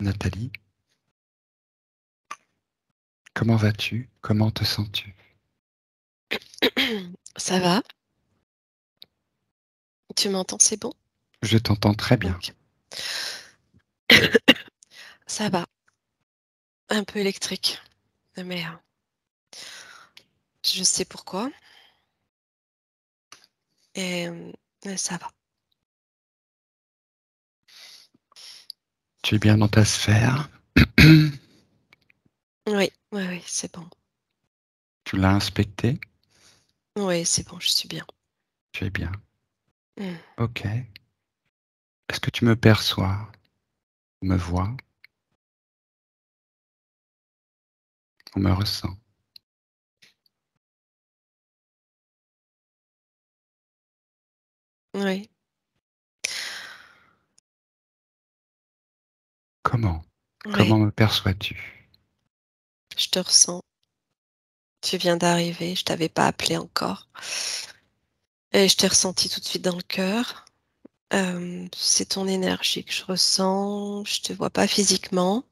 Nathalie, comment vas-tu? Comment te sens-tu? Ça va? Tu m'entends, c'est bon? Je t'entends très bien. Ok. Ça va. Un peu électrique, mais je sais pourquoi. Et ça va. Tu es bien dans ta sphère? Oui, oui, oui, c'est bon. Tu l'as inspecté? Oui, c'est bon, je suis bien. Tu es bien. Mm. Ok. Est-ce que tu me perçois? Me vois? On me ressent? Oui, Comment? oui, Comment me perçois-tu? je te ressens. Tu viens d'arriver, je t'avais pas appelé encore. Et je t'ai ressenti tout de suite dans le cœur. C'est ton énergie que je ressens. Je te vois pas physiquement.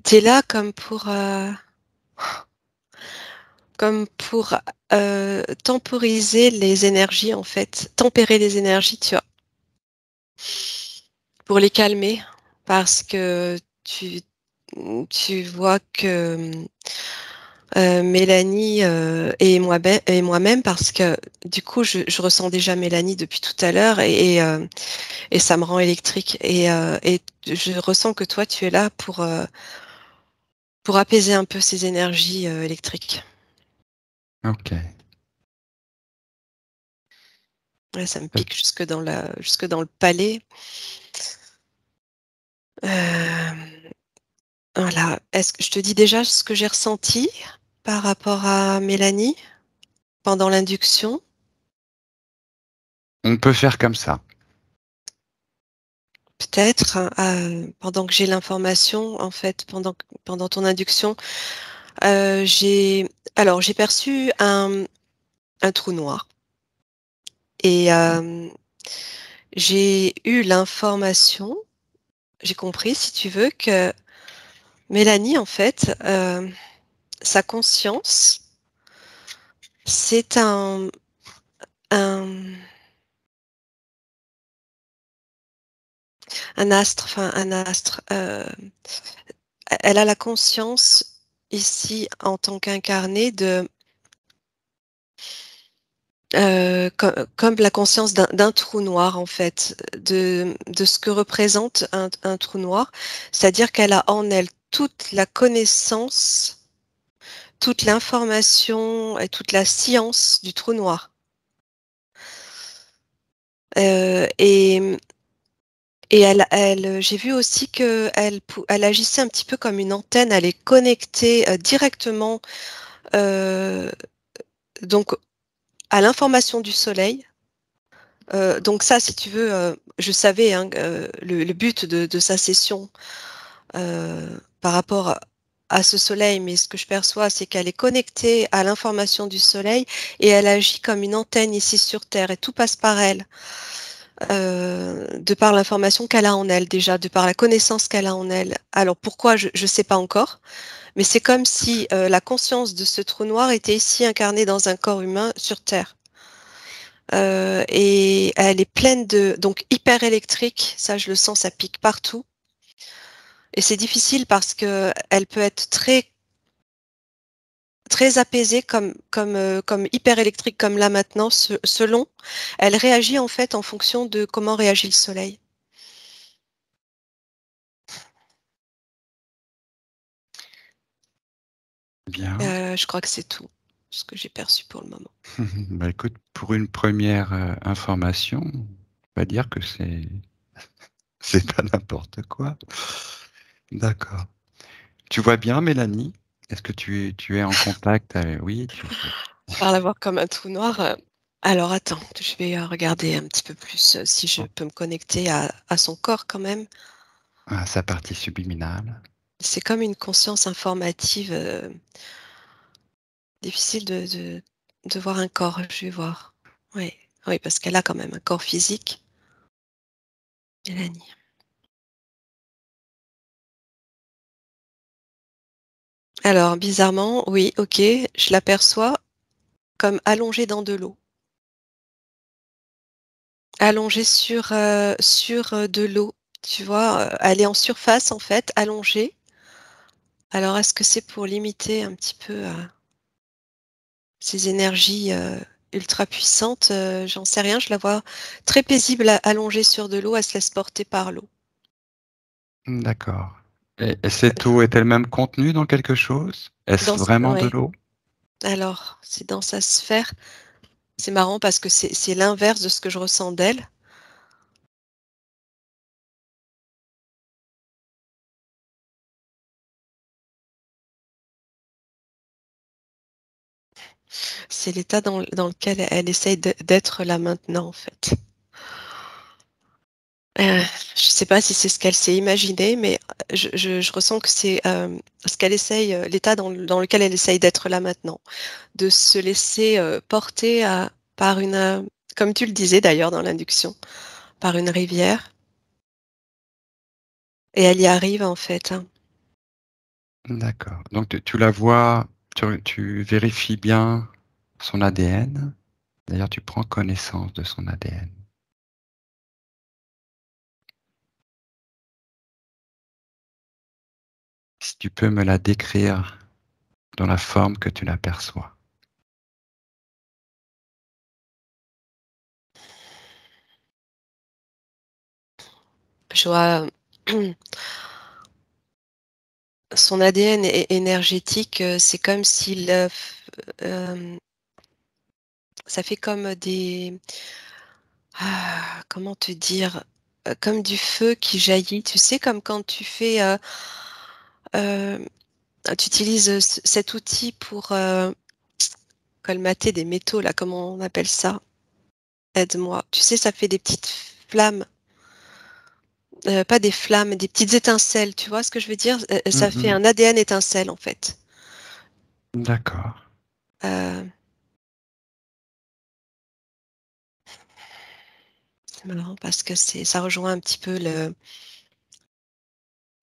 T'es là comme pour temporiser les énergies, en fait, tempérer les énergies, tu vois, pour les calmer, parce que tu vois que Mélanie et moi-même, parce que du coup, je ressens déjà Mélanie depuis tout à l'heure et ça me rend électrique. Et je ressens que toi, tu es là pour apaiser un peu ces énergies électriques. Ok. Ouais, ça me pique jusque dans le palais. Euh, voilà. Est-ce que je te dis déjà ce que j'ai ressenti par rapport à Mélanie pendant l'induction? On peut faire comme ça. Peut-être, hein, pendant que j'ai l'information, en fait, pendant ton induction, euh, j'ai j'ai perçu un trou noir et j'ai eu l'information, j'ai compris, si tu veux, que Mélanie, en fait, sa conscience, c'est un, un astre, enfin un astre. Elle a la conscience ici en tant qu'incarnée comme la conscience d'un trou noir en fait, de ce que représente un trou noir, c'est-à-dire qu'elle a en elle toute la connaissance, toute l'information et toute la science du trou noir. Et j'ai vu aussi qu'elle agissait un petit peu comme une antenne, elle est connectée directement euh, donc à l'information du soleil. Donc ça, si tu veux, je savais hein, le but de sa session par rapport à ce soleil, mais ce que je perçois, c'est qu'elle est connectée à l'information du soleil et elle agit comme une antenne ici sur Terre et tout passe par elle, de par l'information qu'elle a en elle déjà, de par la connaissance qu'elle a en elle. Alors pourquoi, je ne sais pas encore, mais c'est comme si la conscience de ce trou noir était ici incarnée dans un corps humain sur Terre. Et elle est pleine donc hyper électrique, ça je le sens, ça pique partout. Et c'est difficile parce que elle peut être très très apaisée comme hyper électrique comme là maintenant, selon. Elle réagit en fait en fonction de comment réagit le soleil. Bien. Je crois que c'est tout ce que j'ai perçu pour le moment. Bah écoute, pour une première information, on va dire que c'est pas n'importe quoi. D'accord. Tu vois bien, Mélanie? Est-ce que tu es en contact? Oui, Par la voir comme un trou noir. Alors attends, je vais regarder un petit peu plus si je peux me connecter à son corps quand même. à sa partie subliminale. C'est comme une conscience informative, difficile de voir un corps, je vais voir. Oui, oui, parce qu'elle a quand même un corps physique. Mélanie. Alors, bizarrement, oui, ok, je l'aperçois comme allongée dans de l'eau. Allongée sur de l'eau, tu vois? Elle est en surface, en fait, allongée. Alors, est-ce que c'est pour limiter un petit peu, ces énergies, ultra puissantes? J'en sais rien, je la vois très paisible, allongée sur de l'eau, elle se laisse porter par l'eau. D'accord. Et cette eau est elle-même contenue dans quelque chose? Dans Est-ce s vraiment de Ouais, l'eau? alors, c'est dans sa sphère. C'est marrant parce que c'est l'inverse de ce que je ressens d'elle. C'est l'état dans lequel elle essaye d'être là maintenant, en fait. Je sais pas si c'est ce qu'elle s'est imaginé, mais je ressens que c'est, ce qu'elle essaye, l'état dans lequel elle essaye d'être là maintenant. De se laisser, porter par une, comme tu le disais d'ailleurs dans l'induction, par une rivière et elle y arrive en fait, hein. D'accord. Donc tu la vois, tu vérifies bien son ADN. D'ailleurs, tu prends connaissance de son ADN. Si tu peux me la décrire dans la forme que tu l'aperçois. Je vois, son ADN énergétique, c'est comme s'il, hem, ça fait comme des, comment te dire? Comme du feu qui jaillit, tu sais? Comme quand tu fais, hem, tu utilises, cet outil pour, colmater des métaux là, comment on appelle ça? Aide-moi. Tu sais, ça fait des petites flammes, pas des flammes, des petites étincelles, tu vois ce que je veux dire? Ça fait Mhm. un ADN étincelle, en fait. D'accord. Heu, c'est marrant parce que ça rejoint un petit peu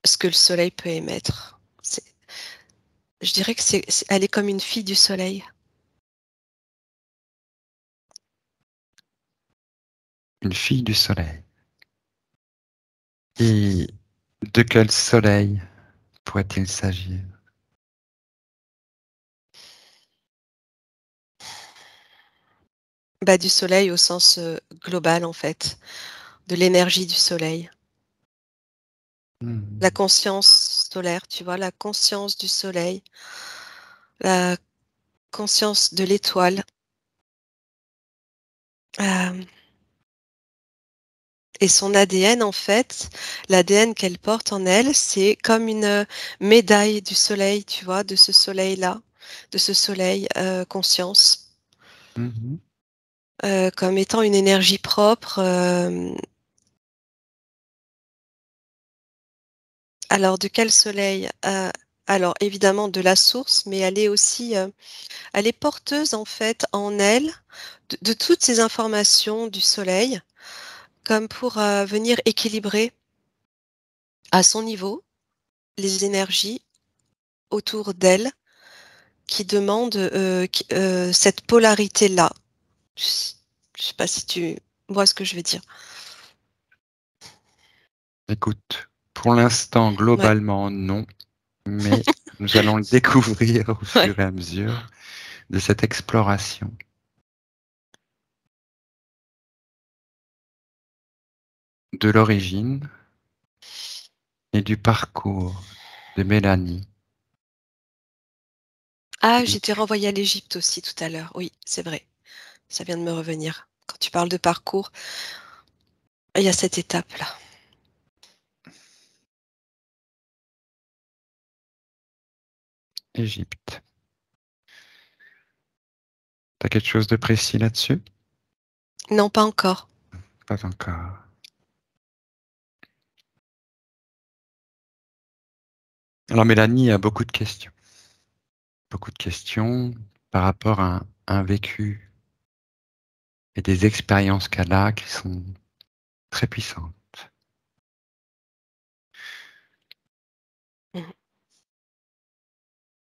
ce que le soleil peut émettre. Je dirais que elle est comme une fille du soleil. Une fille du soleil. Et de quel soleil pourrait-il s'agir? Bah, du soleil au sens, global, en fait, de l'énergie du soleil. La Mhm. conscience solaire, tu vois? La conscience du soleil, la conscience de l'étoile. Hem Et son ADN, en fait, l'ADN qu'elle porte en elle, c'est comme une, médaille du soleil, tu vois? De ce soleil-là, de ce soleil, conscience, Mhm. comme étant une énergie propre, alors de quel soleil? Alors évidemment de la source, mais elle est aussi, elle est porteuse, en fait, en elle, de toutes ces informations du soleil, comme pour, venir équilibrer à son niveau les énergies autour d'elle qui demande, cette polarité-là. Je je sais pas si tu vois ce que je veux dire? Écoute, pour l'instant, Ouais, globalement, non, mais nous allons le découvrir au ouais. fur et à mesure de cette exploration de l'origine et du parcours de Mélanie. Ah, Donc, j'étais renvoyée à l'Égypte aussi tout à l'heure. Oui, c'est vrai, ça vient de me revenir. Quand tu parles de parcours, il y a cette étape-là. Égypte. T'as quelque chose de précis là-dessus? Non, pas encore. Pas encore. Alors Mélanie a beaucoup de questions. Beaucoup de questions par rapport à un vécu et des expériences qu'elle a qui sont très puissantes.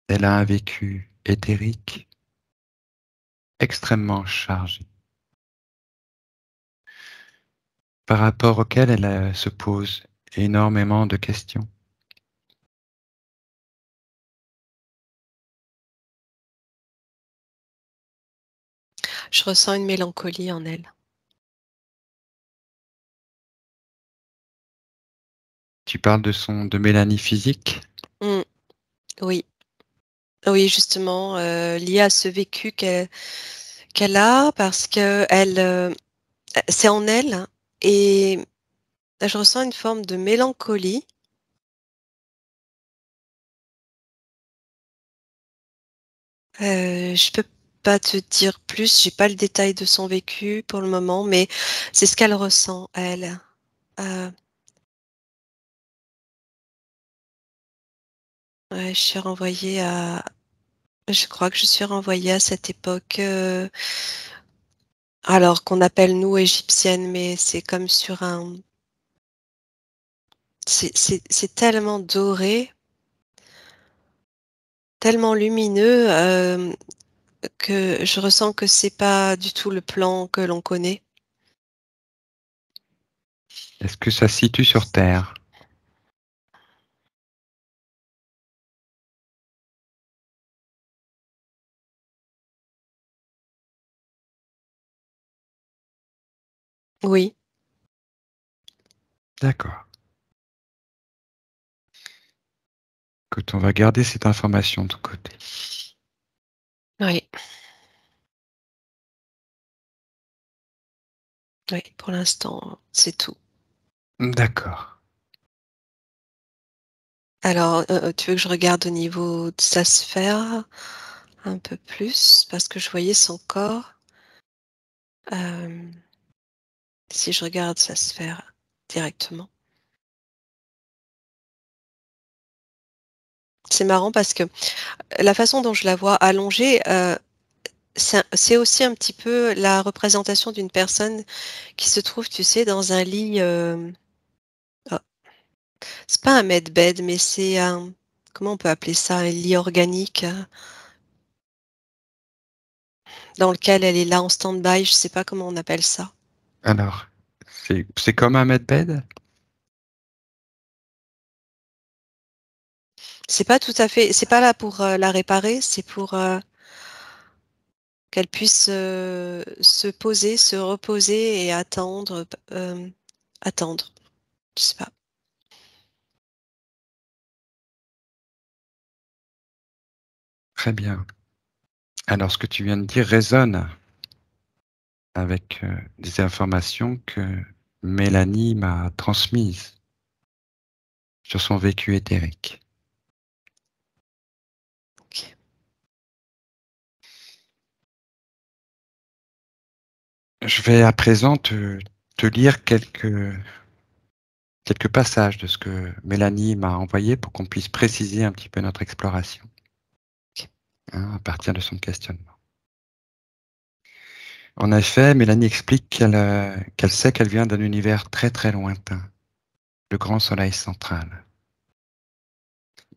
Elle a un vécu éthérique extrêmement chargé, par rapport auquel elle se pose énormément de questions. Je ressens une mélancolie en elle. Tu parles de Mélanie physique? Mmh, oui. Oui, justement, lié à ce vécu qu'elle a parce qu'elle, c'est en elle hein, et je ressens une forme de mélancolie. Je peux pas te dire plus, j'ai pas le détail de son vécu pour le moment, mais c'est ce qu'elle ressent, elle. Heu, ouais, je crois que je suis renvoyée à cette époque, alors qu'on appelle nous égyptienne, mais c'est comme sur un c'est tellement doré, tellement lumineux, que je ressens que c'est pas du tout le plan que l'on connaît. Est-ce que ça se situe sur Terre? Oui, D'accord. Écoute, on va garder cette information de côté. oui, oui, pour l'instant, c'est tout. D'accord. Alors, tu veux que je regarde au niveau de sa sphère un peu plus? Parce que je voyais son corps. Hem, si je regarde sa sphère directement. C'est marrant parce que la façon dont je la vois allongée, c'est aussi un petit peu la représentation d'une personne qui se trouve, tu sais, dans un lit, oh, c'est pas un med-bed, mais c'est un comment on peut appeler ça? Un lit organique, dans lequel elle est là en stand-by, je sais pas comment on appelle ça. Alors, c'est comme un medbed? C'est pas tout à fait c'est pas là pour, la réparer, c'est pour, qu'elle puisse, se poser, se reposer et attendre, attendre, je sais pas. Très bien. Alors, ce que tu viens de dire résonne avec des informations que Mélanie m'a transmises sur son vécu éthérique. OK. Je vais à présent te lire quelques passages de ce que Mélanie m'a envoyé pour qu'on puisse préciser un petit peu notre exploration, OK. hein, à partir de son questionnement. En effet, Mélanie explique qu'elle sait qu'elle vient d'un univers très très lointain, le grand soleil central,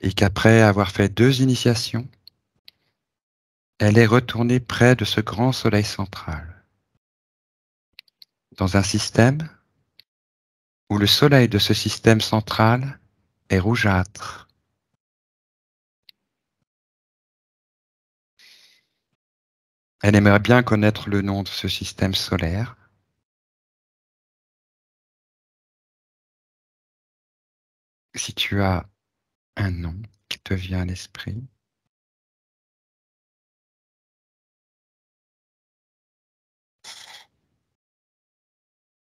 et qu'après avoir fait 2 initiations, elle est retournée près de ce grand soleil central, dans un système où le soleil de ce système central est rougeâtre. Elle aimerait bien connaître le nom de ce système solaire. Si tu as un nom qui te vient à l'esprit.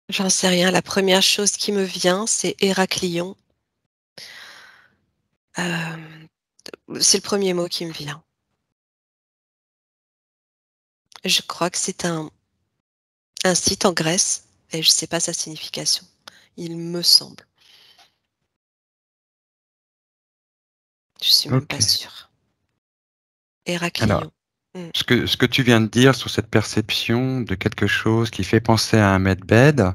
J'en sais rien, la première chose qui me vient, c'est Héraclion. Hem, c'est le premier mot qui me vient. Je crois que c'est un site en Grèce et je sais pas sa signification. Il me semble. Je suis même pas Ok. sûre. Alors, Héraclion. Mmh. ce que tu viens de dire sur cette perception de quelque chose qui fait penser à un medbed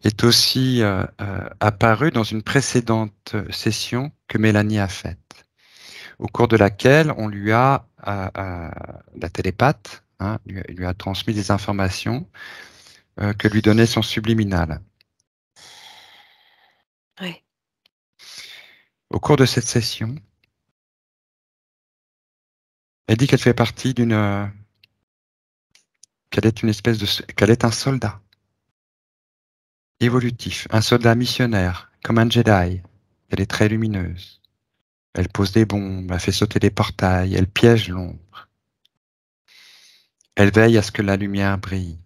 est aussi apparu dans une précédente session que Mélanie a faite, au cours de laquelle on lui a, la télépathe, hein, lui a transmis des informations que lui donnait son subliminal. Ouais. Au cours de cette session, elle dit qu'elle fait partie qu'elle est qu'elle est un soldat évolutif, un soldat missionnaire, comme un Jedi. Elle est très lumineuse. Elle pose des bombes, elle fait sauter des portails, elle piège l'ombre. Elle veille à ce que la lumière brille.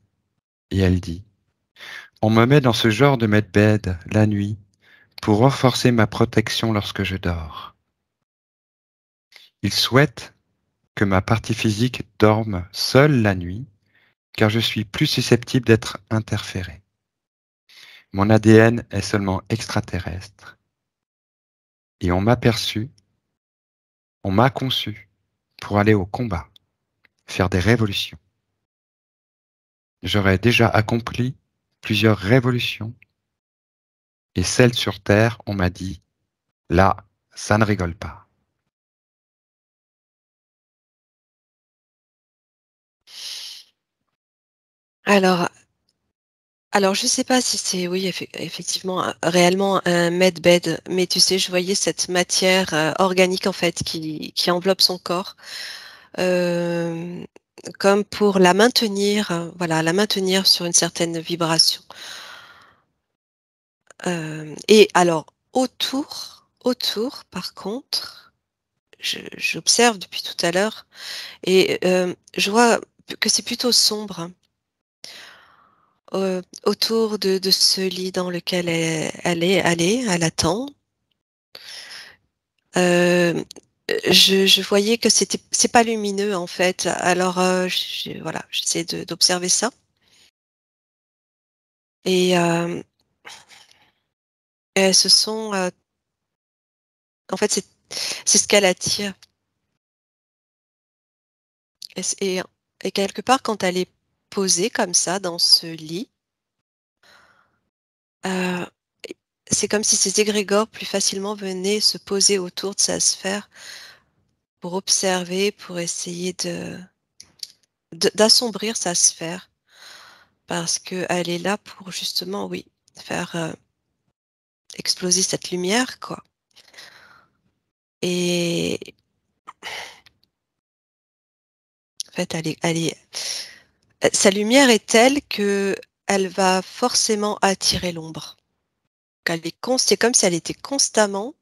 Et elle dit, on me met dans ce genre de medbed la nuit pour renforcer ma protection lorsque je dors. Il souhaite que ma partie physique dorme seule la nuit, car je suis plus susceptible d'être interféré. Mon ADN est seulement extraterrestre. Et on m'a perçu, on m'a conçu pour aller au combat, faire des révolutions. J'aurais déjà accompli plusieurs révolutions, et celle sur Terre, on m'a dit, là, ça ne rigole pas. Alors, je ne sais pas si c'est, oui, effectivement, réellement un medbed, mais tu sais, je voyais cette matière organique en fait qui enveloppe son corps, euh, comme pour la maintenir, voilà, la maintenir sur une certaine vibration. Et alors, autour, par contre, j'observe depuis tout à l'heure et je vois que c'est plutôt sombre. Autour de ce lit dans lequel elle attend. Euh, je voyais que c'est pas lumineux en fait. Alors voilà, j'essaie d'observer ça. Et elles se sont, en fait, c'est ce qu'elle attire. Et, et quelque part, quand elle est posée comme ça dans ce lit, euh, c'est comme si ces égrégores plus facilement venaient se poser autour de sa sphère pour observer, pour essayer d'assombrir sa sphère. Parce qu'elle est là pour justement, oui, faire exploser cette lumière, quoi. Et en fait, sa lumière est telle que elle va forcément attirer l'ombre. C'est comme si elle était constamment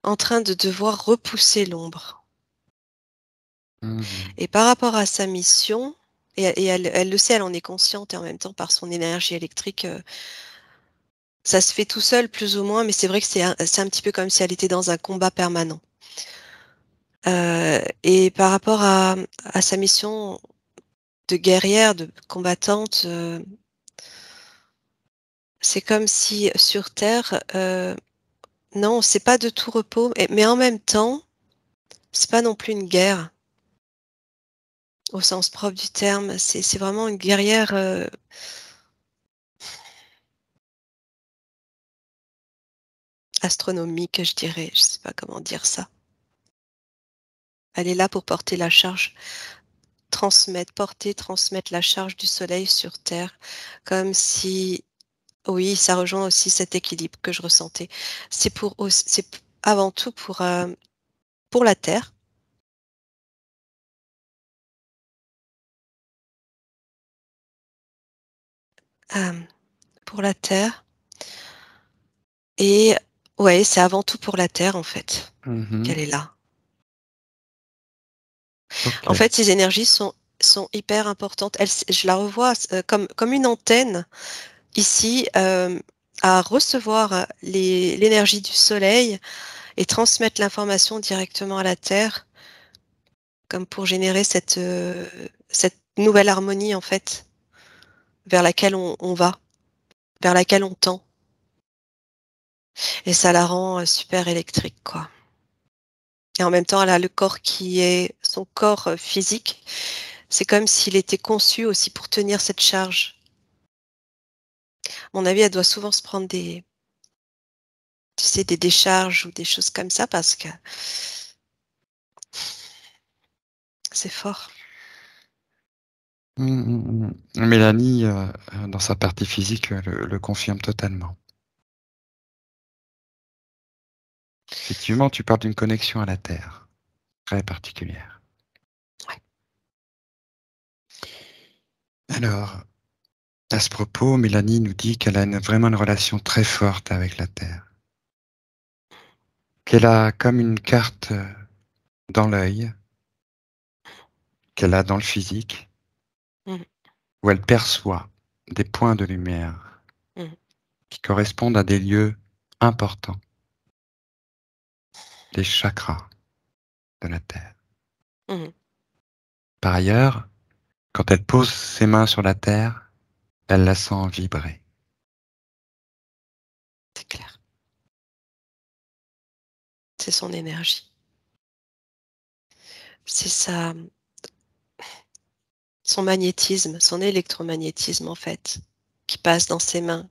en train de devoir repousser l'ombre. Mhm. Et par rapport à sa mission, et elle le sait, elle en est consciente, et en même temps, par son énergie électrique, ça se fait tout seul, plus ou moins, mais c'est vrai que c'est un petit peu comme si elle était dans un combat permanent. Et par rapport à sa mission de guerrière, de combattante, c'est comme si sur Terre, non, c'est pas de tout repos, mais en même temps, c'est pas non plus une guerre au sens propre du terme. C'est vraiment une guerrière astronomique, je dirais. Je sais pas comment dire ça. Elle est là pour porter la charge, transmettre la charge du soleil sur Terre, comme si, oui, ça rejoint aussi cet équilibre que je ressentais. C'est avant tout pour la Terre, euh, pour la Terre, et ouais, c'est avant tout pour la Terre en fait Mhm. qu'elle est là. Ok. En fait, ces énergies sont hyper importantes. Je la revois comme une antenne ici à recevoir l'énergie du soleil et transmettre l'information directement à la Terre, comme pour générer cette nouvelle harmonie en fait, vers laquelle on va, vers laquelle on tend. Et ça la rend super électrique, quoi. Et en même temps, elle a le corps qui est son corps physique. C'est comme s'il était conçu aussi pour tenir cette charge. À mon avis, elle doit souvent se prendre tu sais, des décharges ou des choses comme ça parce que C'est fort. Mélanie, dans sa partie physique, le confirme totalement. Effectivement, tu parles d'une connexion à la Terre, très particulière. Ouais. Alors, à ce propos, Mélanie nous dit qu'elle a vraiment une relation très forte avec la Terre. Qu'elle a comme une carte dans l'œil, qu'elle a dans le physique, Mhm. où elle perçoit des points de lumière Mhm. qui correspondent à des lieux importants, des chakras de la Terre. Mhm. Par ailleurs, quand elle pose ses mains sur la Terre, elle la sent vibrer. C'est clair. C'est son énergie. C'est son magnétisme, son électromagnétisme en fait, qui passe dans ses mains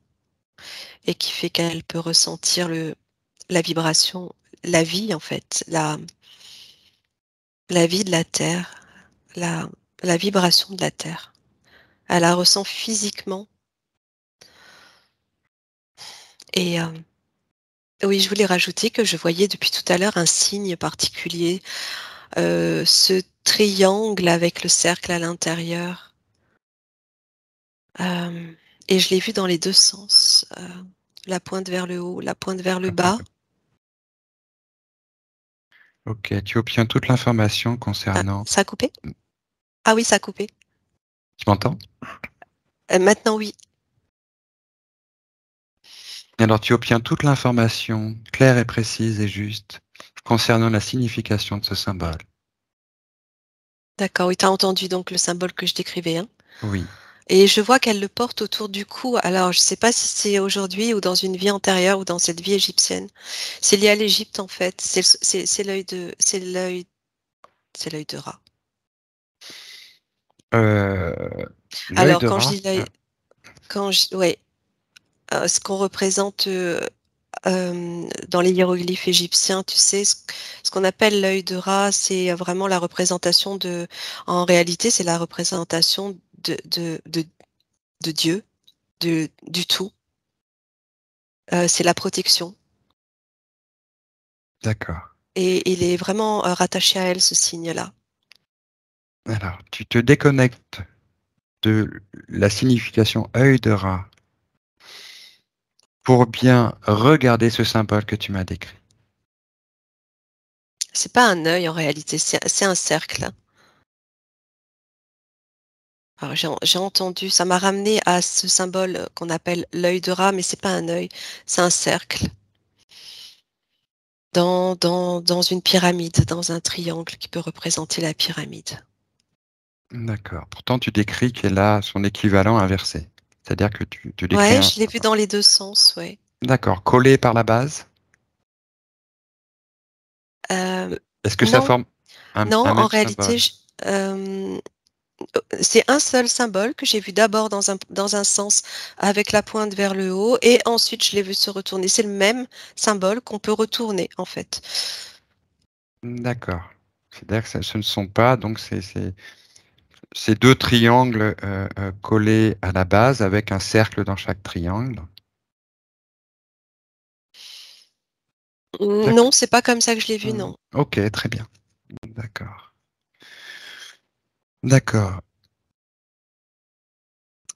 et qui fait qu'elle peut ressentir la vibration, la vie en fait, la vie de la Terre, la, la vibration de la Terre. Elle la ressent physiquement. Et oui, je voulais rajouter que je voyais depuis tout à l'heure un signe particulier, ce triangle avec le cercle à l'intérieur. Euh, et je l'ai vu dans les deux sens, la pointe vers le haut, la pointe vers le bas. Ok, tu obtiens toute l'information Ah, concernant... ça a coupé? Ah oui, ça a coupé. Tu m'entends? Maintenant, oui. Alors, tu obtiens toute l'information claire et précise et juste concernant la signification de ce symbole. D'accord, oui, tu as entendu donc le symbole que je décrivais, hein. Oui, Et je vois qu'elle le porte autour du cou. Alors, je ne sais pas si c'est aujourd'hui ou dans une vie antérieure ou dans cette vie égyptienne. C'est lié à l'Égypte, en fait. C'est l'œil de Ra. euh, l'œil Alors, de quand je rat. dis l'œil, ouais, ce qu'on représente dans les hiéroglyphes égyptiens, tu sais, ce qu'on appelle l'œil de Ra, c'est vraiment la représentation en réalité, c'est la représentation de Dieu, du tout. C'est la protection. D'accord. Et il est vraiment rattaché à elle, ce signe-là. Alors, tu te déconnectes de la signification œil de rat pour bien regarder ce symbole que tu m'as décrit. C'est pas un œil en réalité, c'est un cercle. Alors, j'ai entendu, ça m'a ramené à ce symbole qu'on appelle l'œil de rat, mais c'est pas un œil, c'est un cercle. Dans une pyramide, dans un triangle qui peut représenter la pyramide. D'accord. Pourtant, tu décris qu'elle a son équivalent inversé. C'est-à-dire que tu décris Ouais, un... je l'ai vu dans les deux sens, ouais. D'accord. Collé par la base. Euh, Est-ce que ça non, forme non, un en même réalité, symbole? euh, c'est un seul symbole que j'ai vu d'abord dans un sens avec la pointe vers le haut et ensuite je l'ai vu se retourner. C'est le même symbole qu'on peut retourner en fait. D'accord. C'est-à-dire que ce ne sont pas donc ces deux triangles collés à la base avec un cercle dans chaque triangle. Non, D'accord. c'est pas comme ça que je l'ai vu, non. Ok, très bien. D'accord. D'accord.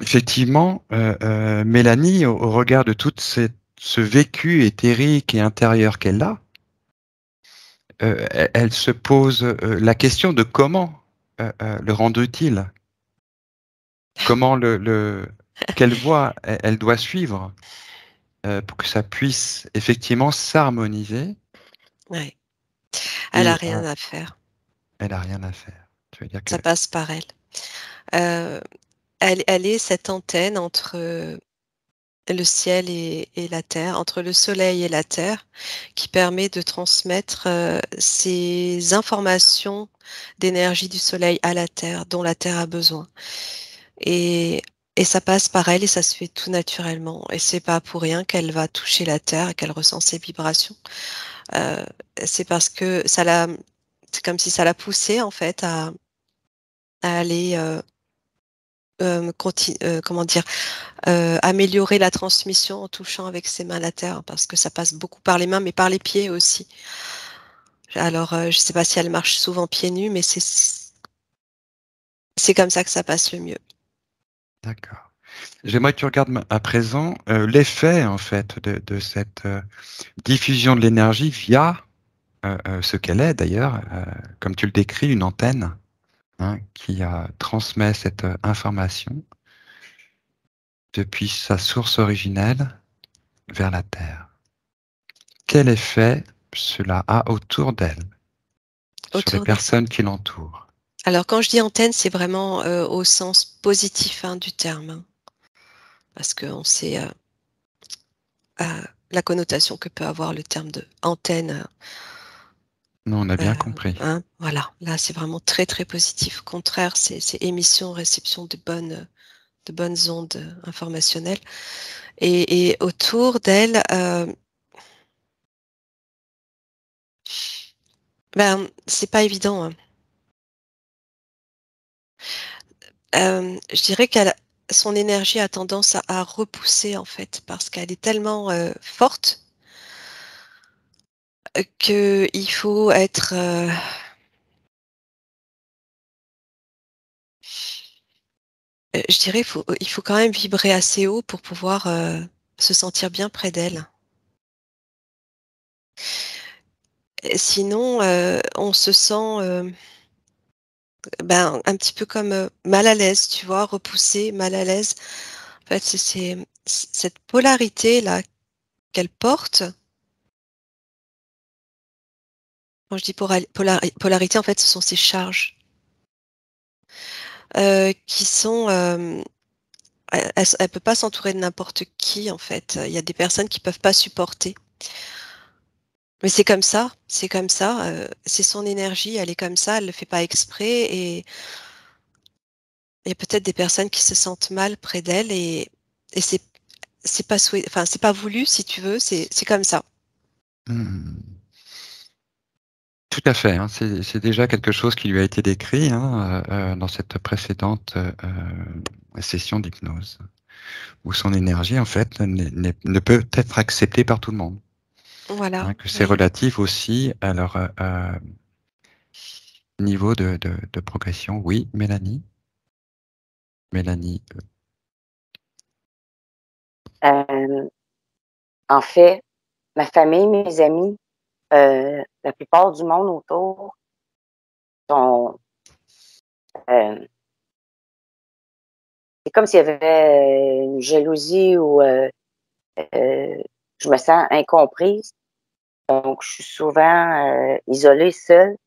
Effectivement, Mélanie, au regard de tout ce vécu éthérique et intérieur qu'elle a, elle se pose la question de comment le rendre utile, comment quelle voie elle doit suivre pour que ça puisse effectivement s'harmoniser Ouais. Elle a et rien à faire. elle a rien à faire. Tu veux dire que Ça passe par elle. Euh, elle est cette antenne entre le ciel et la terre, entre le soleil et la terre, qui permet de transmettre ces informations d'énergie du soleil à la terre, dont la terre a besoin. Et, et ça passe par elle et ça se fait tout naturellement. Et c'est pas pour rien qu'elle va toucher la terre et qu'elle ressent ces vibrations. Euh, c'est parce que c'est comme si ça l'a poussée en fait à aller comment dire, améliorer la transmission en touchant avec ses mains la terre, parce que ça passe beaucoup par les mains, mais par les pieds aussi. Alors, je ne sais pas si elle marche souvent pieds nus, mais c'est comme ça que ça passe le mieux. D'accord. J'aimerais que tu regardes à présent l'effet en fait de cette diffusion de l'énergie via ce qu'elle est d'ailleurs, comme tu le décris, une antenne, hein, qui transmet cette information depuis sa source originelle vers la Terre. Quel effet cela a autour d'elle, sur les Autour d'elle. personnes qui l'entourent? Alors, quand je dis antenne, c'est vraiment au sens positif, hein, du terme, hein, parce qu'on sait la connotation que peut avoir le terme de antenne. Non, on a bien compris. Hein, voilà, là, c'est vraiment très, très positif. Au contraire, c'est émission, réception de bonnes ondes informationnelles. Et autour d'elle, ben, c'est pas évident, hein. Je dirais qu'elle son énergie a tendance à repousser, en fait, parce qu'elle est tellement, forte, qu'il faut être, je dirais, il faut quand même vibrer assez haut pour pouvoir, se sentir bien près d'elle. Et sinon, on se sent, ben, un petit peu comme, mal à l'aise, tu vois? Repoussé, mal à l'aise. En fait, c'est cette polarité-là qu'elle porte. Quand je dis polarité, en fait, ce sont ces charges, qui sont, elle peut pas s'entourer de n'importe qui, en fait. Il y a des personnes qui peuvent pas supporter. Mais c'est comme ça, c'est son énergie, elle est comme ça, elle le fait pas exprès, et il y a peut-être des personnes qui se sentent mal près d'elle, et c'est pas enfin, c'est pas voulu, si tu veux, c'est comme ça. Hmm. Tout à fait, hein, c'est déjà quelque chose qui lui a été décrit, hein, dans cette précédente session d'hypnose, où son énergie, en fait, ne peut être acceptée par tout le monde, Voilà, hein, que c'est oui. relatif aussi à leur niveau de progression. Oui, Mélanie? Mélanie, Euh, En fait, ma famille, mes amis, la plupart du monde autour sont. euh, c'est comme s'il y avait une jalousie ou je me sens incomprise. Donc, je suis souvent isolée, seule,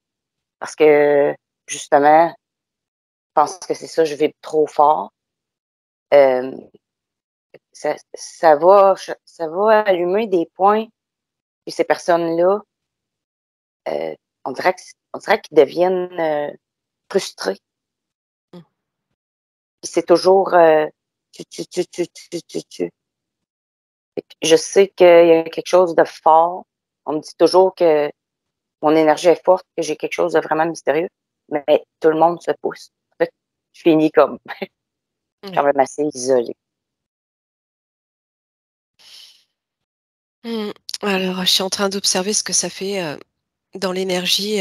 parce que justement, je pense que c'est ça, je vibre trop fort. Euh, ça va allumer des points et ces personnes-là, euh, on dirait qu'ils deviennent frustrés. Mmh. C'est toujours tu. Je sais qu'il y a quelque chose de fort. On me dit toujours que mon énergie est forte, que j'ai quelque chose de vraiment mystérieux, mais tout le monde se pousse. En fait, je finis comme quand Ouais. même assez isolée. Mmh. Alors, je suis en train d'observer ce que ça fait, dans l'énergie,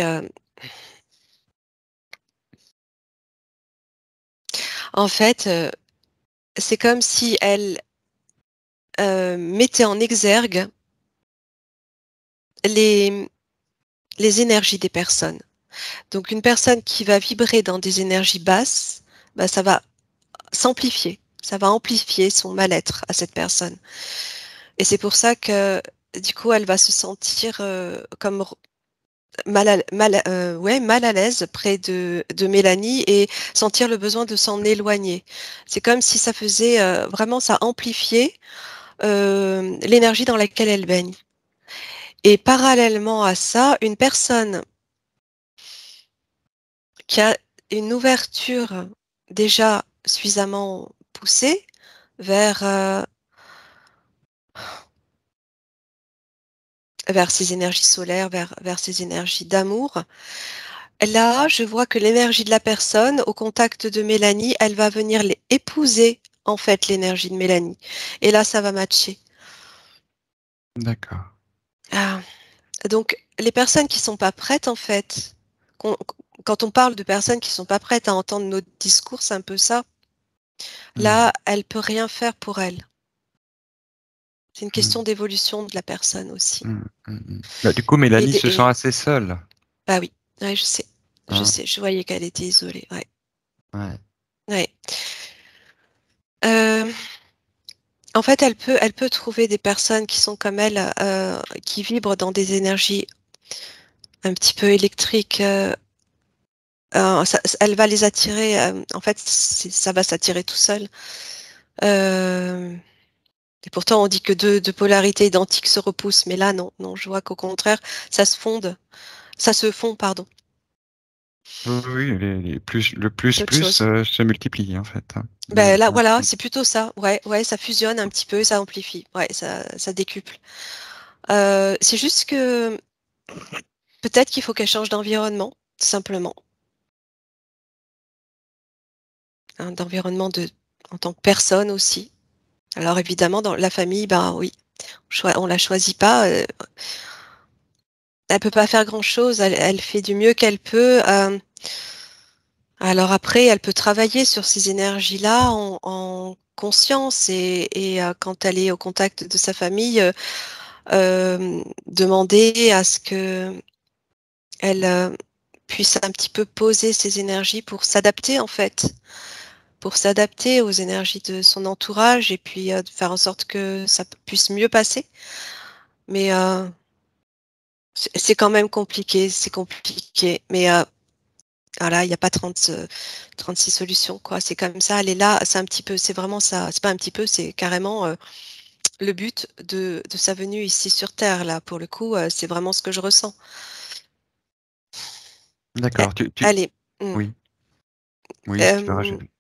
en fait, c'est comme si elle, mettait en exergue les énergies des personnes. Donc une personne qui va vibrer dans des énergies basses, bah, ça va s'amplifier, ça va amplifier son mal-être à cette personne. Et c'est pour ça que, du coup, elle va se sentir, comme mal à l'aise près de Mélanie, et sentir le besoin de s'en éloigner. C'est comme si ça faisait, vraiment, ça amplifiait, l'énergie dans laquelle elle baigne. Et parallèlement à ça, une personne qui a une ouverture déjà suffisamment poussée vers, vers ces énergies solaires, vers ces énergies d'amour, Là, je vois que l'énergie de la personne, au contact de Mélanie, elle va venir épouser, en fait, l'énergie de Mélanie. Et là, ça va matcher. D'accord. Ah. Donc, les personnes qui sont pas prêtes, en fait, quand on parle de personnes qui sont pas prêtes à entendre notre discours, c'est un peu ça. Là, elle peut rien faire pour elle. C'est une question d'évolution de la personne aussi. Bah, du coup, Mélanie se sent Et assez seule. bah oui, ouais, je sais, Hein. je voyais qu'elle était isolée. Ouais. Ouais. Ouais. Euh, En fait, elle peut trouver des personnes qui sont comme elle, qui vibrent dans des énergies un petit peu électriques. Elle va les attirer. En fait, ça va s'attirer tout seul. Euh, et pourtant, on dit que deux polarités identiques se repoussent, mais là, non, non. Je vois qu'au contraire, ça se fond, pardon. Oui, le C'est autre chose. se multiplie en fait. Hein. Ben là, voilà, c'est plutôt ça. Ouais, ouais, ça fusionne un petit peu, ça amplifie. Ouais, ça décuple. C'est juste que peut-être qu'il faut qu'elle change d'environnement, tout simplement. D'environnement en tant que personne aussi. Alors évidemment, dans la famille, ben oui, on la choisit pas. Elle peut pas faire grand-chose. Elle fait du mieux qu'elle peut. Alors après, elle peut travailler sur ces énergies-là en conscience et quand elle est au contact de sa famille, demander à ce que elle puisse un petit peu poser ses énergies pour s'adapter en fait, pour s'adapter aux énergies de son entourage et puis de faire en sorte que ça puisse mieux passer. Mais c'est quand même compliqué, c'est compliqué. Mais voilà, il n'y a pas 36 solutions, quoi. C'est comme ça, elle est là, c'est un petit peu, c'est vraiment ça, c'est pas un petit peu, c'est carrément le but de sa venue ici sur Terre, là, pour le coup, c'est vraiment ce que je ressens. D'accord. Allez. Mm. Oui, oui, si tu veux Euh, rajouter.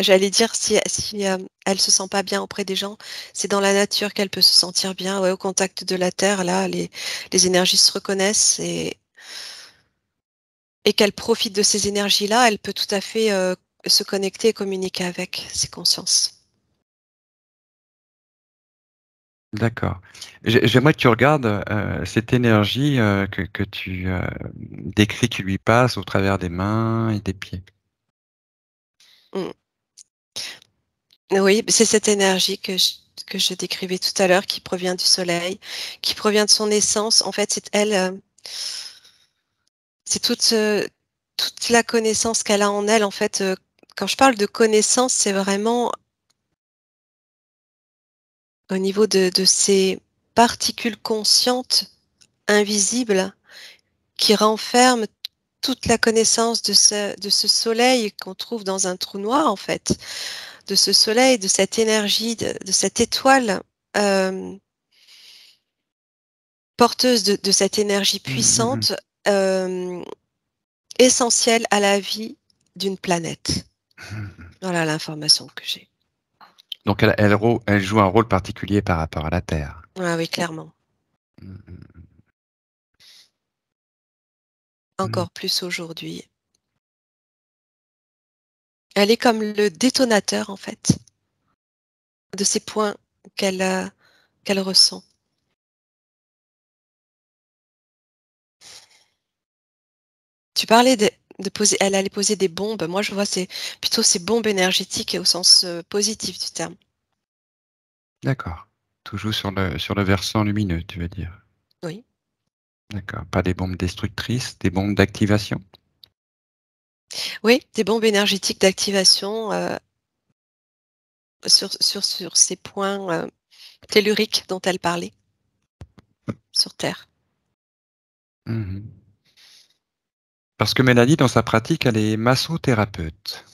J'allais dire si elle se sent pas bien auprès des gens, c'est dans la nature qu'elle peut se sentir bien. Ouais, au contact de la terre, là, les énergies se reconnaissent et qu'elle profite de ces énergies-là, elle peut tout à fait se connecter et communiquer avec ses consciences. D'accord. J'aimerais que tu regardes cette énergie que tu décris qui lui passe au travers des mains et des pieds. Mm. Oui, c'est cette énergie que je décrivais tout à l'heure, qui provient du soleil, qui provient de son essence. En fait, c'est elle, c'est toute la connaissance qu'elle a en elle. En fait, quand je parle de connaissance, c'est vraiment au niveau de ces particules conscientes invisibles qui renferment toute la connaissance de ce soleil qu'on trouve dans un trou noir, en fait, de ce soleil, de cette énergie, de cette étoile porteuse de cette énergie puissante, euh, essentielle à la vie d'une planète. Voilà l'information que j'ai. Donc elle joue un rôle particulier par rapport à la Terre. Ah oui, clairement. Encore plus aujourd'hui. Elle est comme le détonateur, en fait, de ces points qu'elle ressent. Tu parlais de poser, elle allait poser des bombes. Moi, je vois c'est plutôt ces bombes énergétiques au sens positif du terme. D'accord. Toujours sur le versant lumineux, tu veux dire. Oui. D'accord. Pas des bombes destructrices, des bombes d'activation. Oui, des bombes énergétiques d'activation sur ces points telluriques dont elle parlait sur Terre. Mhm. Parce que Mélanie, dans sa pratique, elle est massothérapeute.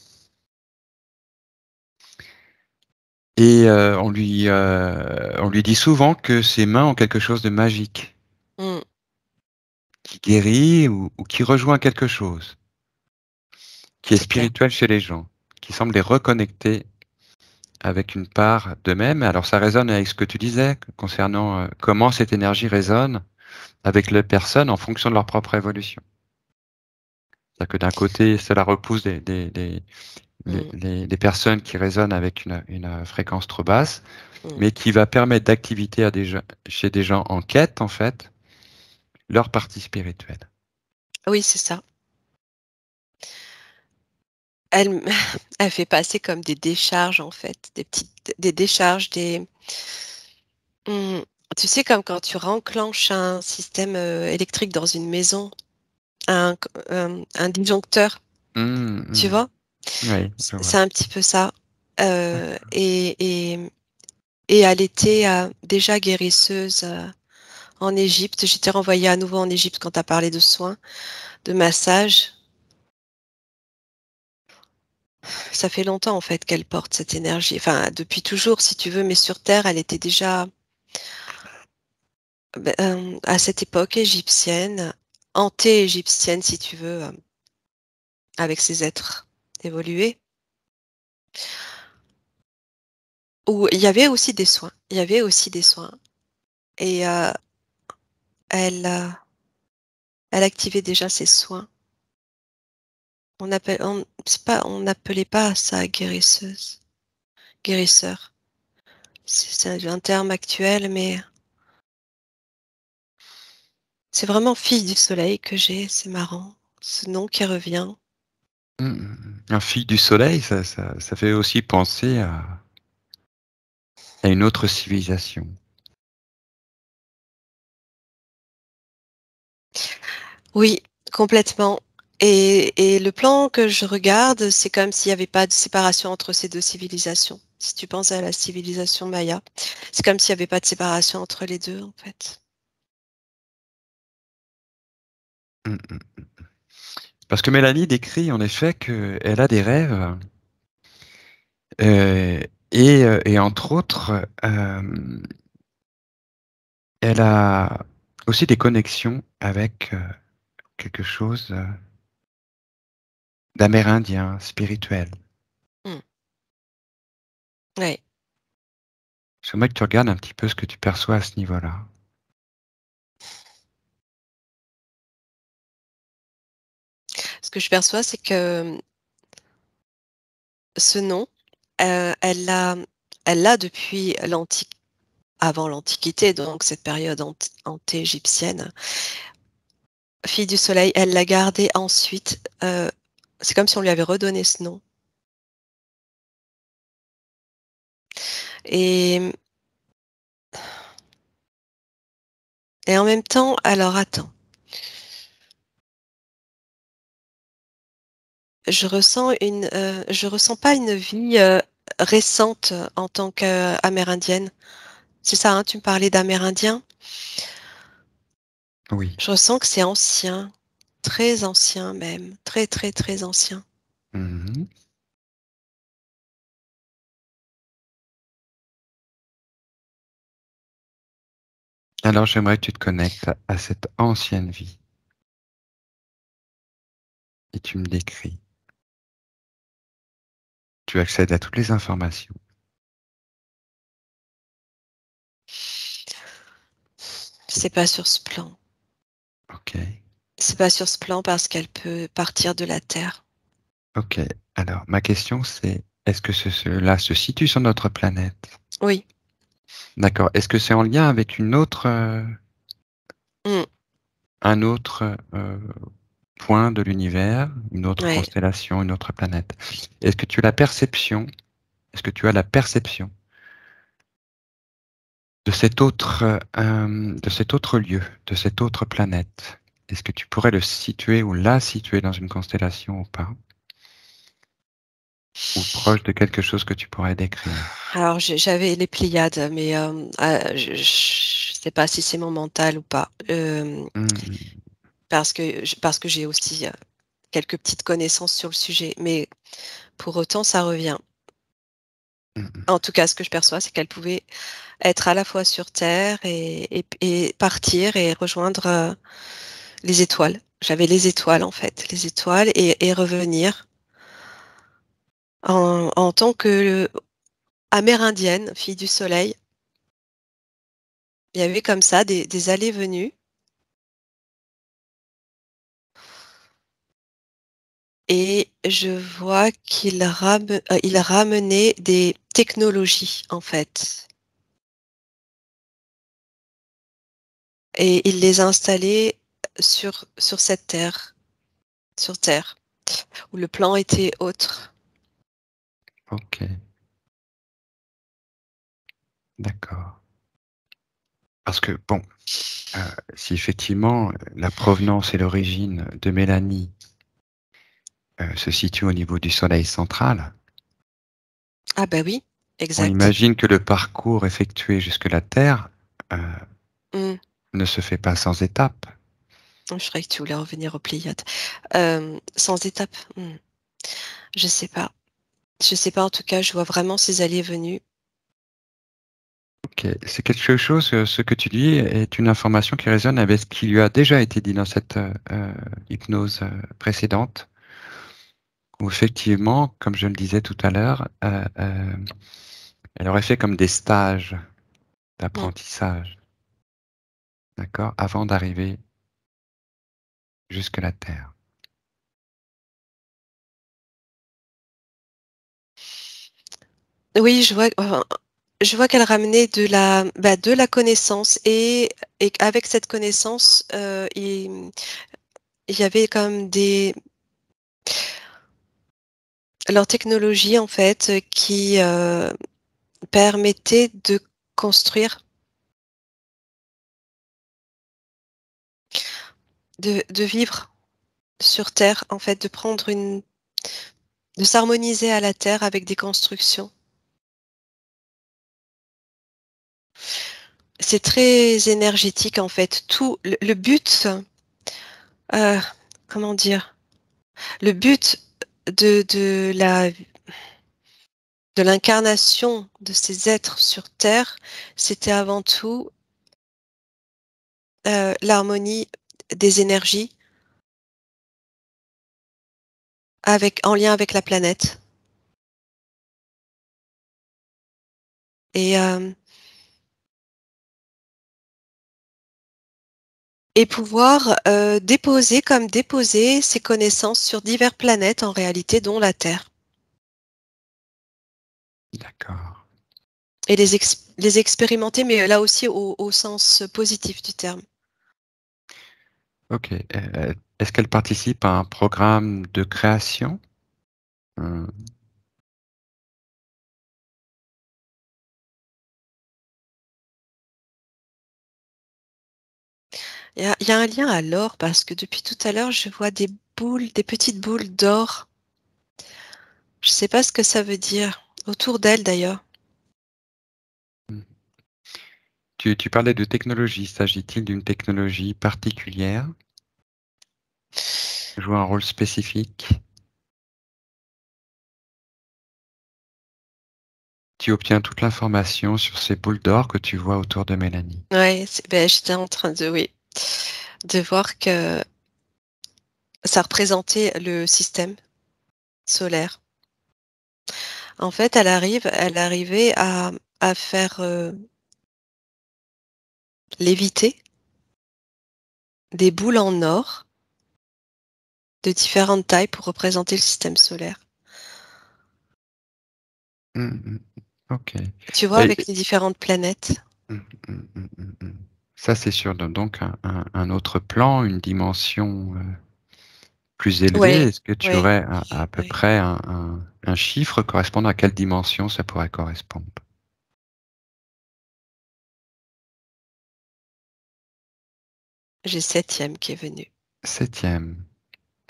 Et on lui dit souvent que ses mains ont quelque chose de magique, Mm, qui guérit ou qui rejoint quelque chose, qui est c'est clair. spirituel chez les gens, qui semble les reconnecter avec une part d'eux-mêmes. Alors ça résonne avec ce que tu disais concernant comment cette énergie résonne avec les personnes en fonction de leur propre évolution. C'est-à-dire que d'un côté, cela repousse Mm. les personnes qui résonnent avec une fréquence trop basse, Mm. mais qui va permettre d'activité chez des gens en quête, en fait, leur partie spirituelle. Oui, c'est ça. Elle, elle fait passer comme des décharges, en fait, des décharges, Hmm, tu sais, comme quand tu renclenches un système électrique dans une maison, un disjoncteur, Hum, tu hum. vois? Oui, je vois. C'est un petit peu ça. Euh, D'accord. et, et, et elle était déjà guérisseuse en Égypte. J'étais renvoyée à nouveau en Égypte quand tu as parlé de soins, de massage. Ça fait longtemps en fait qu'elle porte cette énergie. Enfin, depuis toujours, si tu veux, mais sur Terre, elle était déjà à cette époque égyptienne, anté-égyptienne, si tu veux, avec ses êtres évolués. Où il y avait aussi des soins. Il y avait aussi des soins. Et elle, elle activait déjà ses soins. C'est pas, on n'appelait pas ça guérisseuse, guérisseur. C'est un terme actuel, mais c'est vraiment fille du soleil que j'ai. C'est marrant. Ce nom qui revient. Hum, hum. Un fille du soleil, ça fait aussi penser à une autre civilisation. Oui, complètement. Et le plan que je regarde, c'est comme s'il n'y avait pas de séparation entre ces deux civilisations. Si tu penses à la civilisation maya, c'est comme s'il n'y avait pas de séparation entre les deux, en fait. Hum, hum. Parce que Mélanie décrit en effet qu'elle a des rêves euh, et entre autres, elle a aussi des connexions avec quelque chose d'amérindien, spirituel. Hmm. Ouais. J'aimerais que tu regardes un petit peu ce que tu perçois à ce niveau-là. Ce que je perçois, c'est que ce nom, elle l'a depuis avant l'Antiquité, donc cette période anté-égyptienne. Fille du soleil, elle l'a gardé ensuite. C'est comme si on lui avait redonné ce nom. Et, et en même temps, alors attends, je ressens pas une vie récente en tant qu'Amérindienne. C'est ça, hein, tu me parlais d'Amérindien. Oui. Je ressens que c'est ancien, très ancien même, très très très ancien. Mhm. Alors j'aimerais que tu te connectes à cette ancienne vie et tu me décris. Tu accèdes à toutes les informations. C'est pas sur ce plan. Ok. C'est pas sur ce plan parce qu'elle peut partir de la Terre. Ok. Alors ma question c'est, est-ce que cela se situe sur notre planète? Oui. D'accord. Est-ce que c'est en lien avec Mm. un autre point de l'univers, une autre Ouais. constellation, une autre planète? Est-ce que tu as la perception, est-ce que tu as la perception de cet autre lieu, de cette autre planète? Est-ce que tu pourrais le situer ou la situer dans une constellation ou pas? Ou proche de quelque chose que tu pourrais décrire? Alors j'avais les Pléiades, mais je sais pas si c'est mon mental ou pas. Hmm, Parce que j'ai aussi quelques petites connaissances sur le sujet, mais pour autant ça revient. hmm, hmm. En tout cas, ce que je perçois, c'est qu'elle pouvait être à la fois sur Terre et partir et rejoindre les étoiles. J'avais les étoiles en fait, les étoiles et revenir en tant que amérindienne, fille du soleil. Il y avait comme ça des allées-venues. et je vois qu'il il ramenait des technologies, en fait. Et il les a installées sur cette terre, sur Terre, où le plan était autre. Ok, d'accord. Parce que, bon, si effectivement la provenance et l'origine de Mélanie se situent au niveau du Soleil central, Ah bah oui, on exact. imagine que le parcours effectué jusque la Terre Mmh. ne se fait pas sans étapes. Je croyais que tu voulais revenir aux Pléiades. Sans étape? Je sais pas. Je sais pas, en tout cas, je vois vraiment ces allées et venues. Ok, c'est quelque chose, ce que tu dis est une information qui résonne avec ce qui lui a déjà été dit dans cette hypnose précédente, où effectivement, comme je le disais tout à l'heure, elle aurait fait comme des stages Mmh. d'apprentissage, d'accord, avant d'arriver jusque la Terre. Oui, je vois qu'elle ramenait de la connaissance et avec cette connaissance, il y avait comme leur technologie, en fait, qui, permettait de construire, de vivre sur Terre, en fait, de s'harmoniser à la Terre avec des constructions. C'est très énergétique, en fait. Tout le but, heu, comment dire? Le but de l'incarnation de ces êtres sur Terre, c'était avant tout, l'harmonie des énergies en lien avec la planète et hem et pouvoir, déposer ses connaissances sur diverses planètes en réalité, dont la Terre, D'accord. et les expérimenter, mais là aussi au sens positif du terme. Ok. Est-ce qu'elle participe à un programme de création? Euh, Il y a un lien à l'or parce que depuis tout à l'heure, je vois des petites boules d'or. Je ne sais pas ce que ça veut dire. Autour d'elle d'ailleurs. tu parlais de technologie. S'agit-il d'une technologie particulière? Joue un rôle spécifique? Tu obtiens toute l'information sur ces boules d'or que tu vois autour de Mélanie. Ouais, ben, j'étais en train oui, de voir que ça représentait le système solaire. En fait, elle arrivait à faire léviter des boules en or de différentes tailles pour représenter le système solaire. Mm, mm. Ok. Tu vois, Et- avec les différentes planètes. mm, mm, mm, mm, mm. Ça, c'est sur donc un autre plan, une dimension plus élevée. Ouais, Est-ce que tu ouais, aurais à peu ouais. près un chiffre correspondant à quelle dimension ça pourrait correspondre? J'ai septième qui est venu. Septième.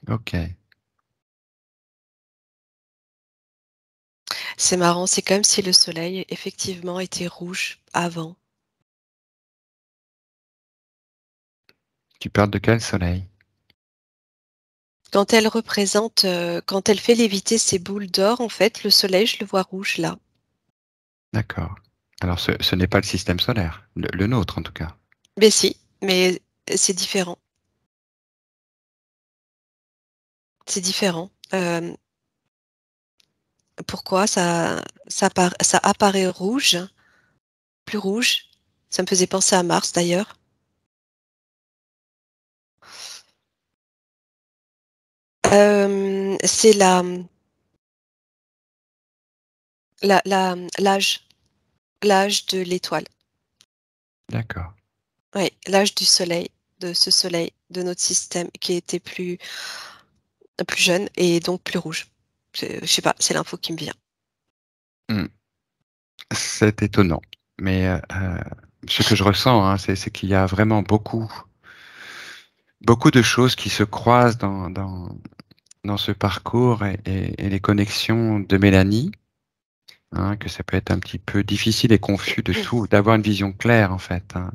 Ok. C'est marrant, c'est comme si le soleil effectivement était rouge avant. Tu parles de quel soleil? Quand elle fait léviter ses boules d'or, en fait, le soleil, je le vois rouge là. D'accord. Alors, ce n'est pas le système solaire, le nôtre en tout cas. Mais si, mais c'est différent. C'est différent. Pourquoi ça apparaît rouge, plus rouge? Ça me faisait penser à Mars d'ailleurs. C'est l'âge de l'étoile. D'accord. Oui, l'âge du soleil, de ce soleil, de notre système qui était plus jeune et donc plus rouge. Je sais pas, c'est l'info qui me vient. Hmm. C'est étonnant. Mais ce que je ressens, hein, c'est qu'il y a vraiment beaucoup de choses qui se croisent dans ce parcours et les connexions de Mélanie, hein, que ça peut être un petit peu difficile et confus de tout, d'avoir une vision claire en fait, hein,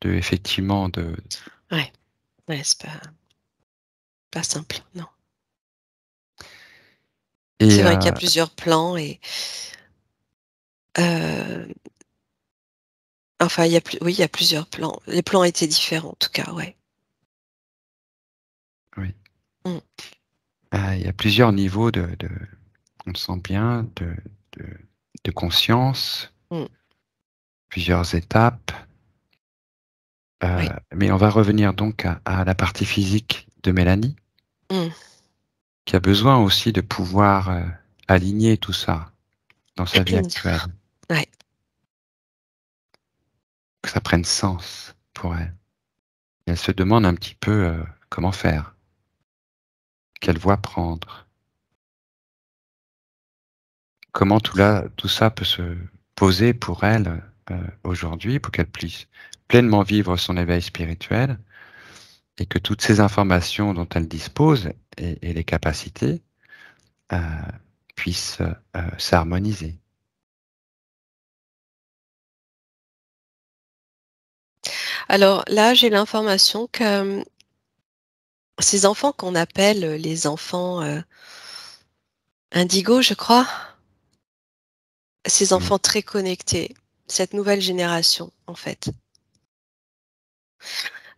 effectivement Ouais, ouais, c'est pas simple, non. et C'est vrai qu'il y a plusieurs plans et enfin oui, il y a plusieurs plans. Les plans étaient différents en tout cas, ouais. oui, Mmh. il y a plusieurs niveaux on le sent bien, de, de conscience, Mmh. plusieurs étapes. Oui. Mais on va revenir donc à la partie physique de Mélanie, Mmh. qui a besoin aussi de pouvoir aligner tout ça dans sa vie actuelle, Ouais. que ça prenne sens pour elle. Et elle se demande un petit peu comment faire, quelle voie prendre, comment tout ça peut se poser pour elle aujourd'hui, pour qu'elle puisse pleinement vivre son éveil spirituel et que toutes ces informations dont elle dispose et les capacités euh, puissent s'harmoniser. Alors là, j'ai l'information que ces enfants qu'on appelle les enfants indigo, je crois, ces Oui. enfants très connectés, cette nouvelle génération, en fait.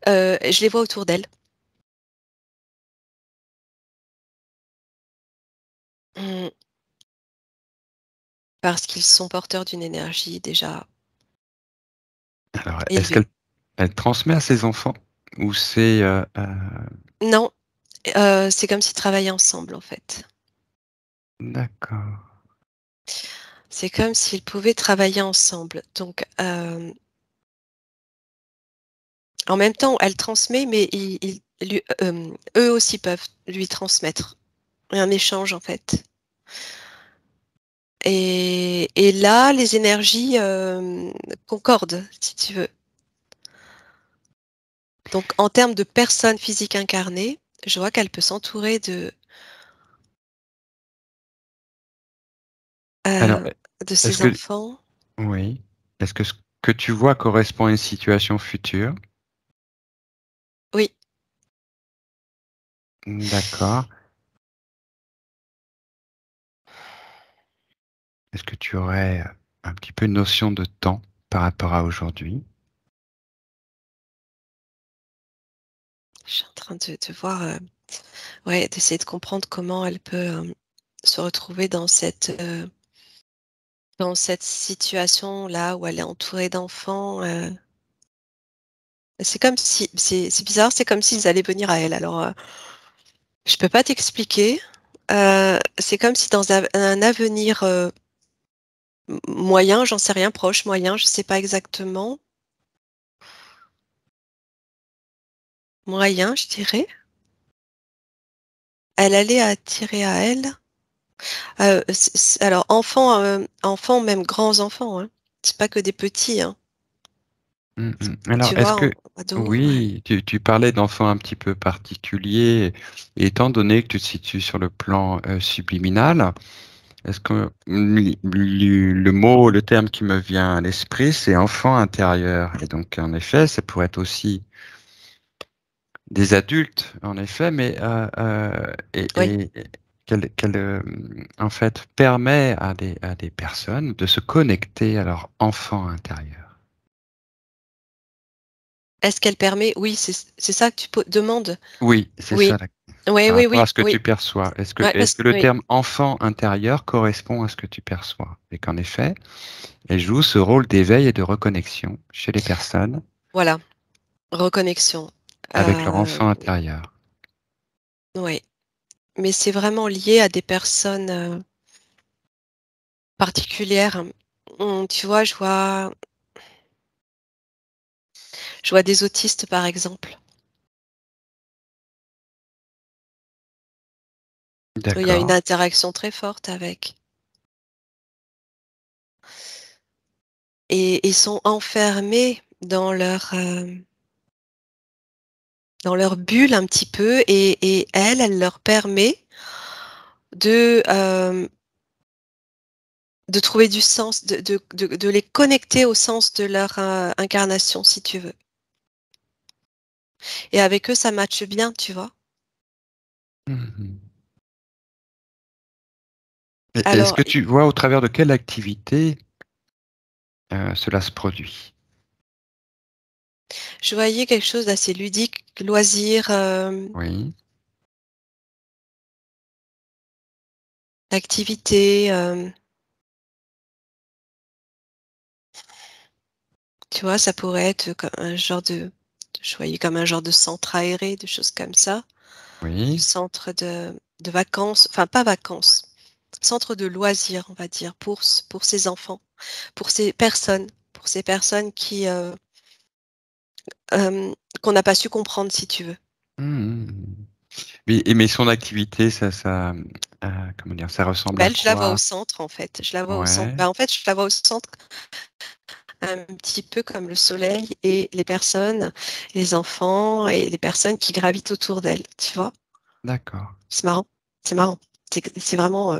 Je les vois autour d'elle. Mmh. Parce qu'ils sont porteurs d'une énergie déjà Alors, est-ce élevée. qu'elle transmet à ses enfants ou c'est Non, c'est comme s'ils travaillaient ensemble, en fait. d'accord. C'est comme s'ils pouvaient travailler ensemble. Donc, en même temps, elle transmet, mais eux aussi peuvent lui transmettre. Il y a un échange, en fait. Et là, les énergies concordent, si tu veux. Donc, en termes de personnes physiques incarnées, je vois qu'elle peut s'entourer Alors, euh, de est-ce ses que enfants. oui, est-ce que ce que tu vois correspond à une situation future? Oui. D'accord. Est-ce que tu aurais un petit peu une notion de temps par rapport à aujourd'hui? Je suis en train de voir, ouais, d'essayer de comprendre comment elle peut se retrouver dans cette situation-là où elle est entourée d'enfants. C'est comme si, c'est bizarre, c'est comme s'ils allaient venir à elle. Alors, je peux pas t'expliquer. C'est comme si dans un avenir moyen, j'en sais rien, proche, moyen, je sais pas exactement. Moyen, je dirais. Elle allait attirer à elle. Alors, enfants, même grands enfants, hein. C'est pas que des petits, hein. Alors, Tu est-ce vois, que ados, ouais. oui, tu parlais d'enfants un petit peu particuliers, et étant donné que tu te situes sur le plan subliminal, est-ce que le terme qui me vient à l'esprit, c'est enfant intérieur. Et donc, en effet, ça pourrait être aussi des adultes, en effet, mais Oui. en fait, permet à des personnes de se connecter à leur enfant intérieur. Est-ce qu'elle permet? Oui, c'est ça que tu demandes. Oui, c'est Oui. ça, Oui, par oui, rapport à oui, ce que oui. tu perçois. Ouais, Est-ce que le oui. terme enfant intérieur correspond à ce que tu perçois? Et qu'en effet, elle joue ce rôle d'éveil et de reconnexion chez les personnes Voilà. Reconnexion. avec leur Euh, enfant intérieur. Oui, mais c'est vraiment lié à des personnes particulières. Tu vois, je vois des autistes, par exemple. Où il y a une D'accord, interaction très forte avec. Et ils sont enfermés dans leur bulle un petit peu, et elle leur permet de, de trouver du sens, de les connecter au sens de leur incarnation, si tu veux. Et avec eux, ça matche bien, tu vois. mhm. Est-ce Alors, que tu vois au travers de quelle activité cela se produit? je voyais quelque chose d'assez ludique, loisir, Oui, activité, tu vois, ça pourrait être comme un genre je voyais comme un genre de centre aéré, de choses comme ça, de oui, centre de vacances, enfin pas vacances, centre de loisirs, on va dire, pour ces enfants, pour ces personnes euh, qu'on n'a pas su comprendre, si tu veux. mhm. Mais son activité, comment dire, ça ressemble à Elle, je la vois au quoi? centre, en fait. Je la vois au centre. Ouais, Bah, en fait, je la vois au centre un petit peu comme le soleil et les personnes, les enfants et les personnes qui gravitent autour d'elle, tu vois. d'accord, C'est marrant. C'est marrant. C'est vraiment.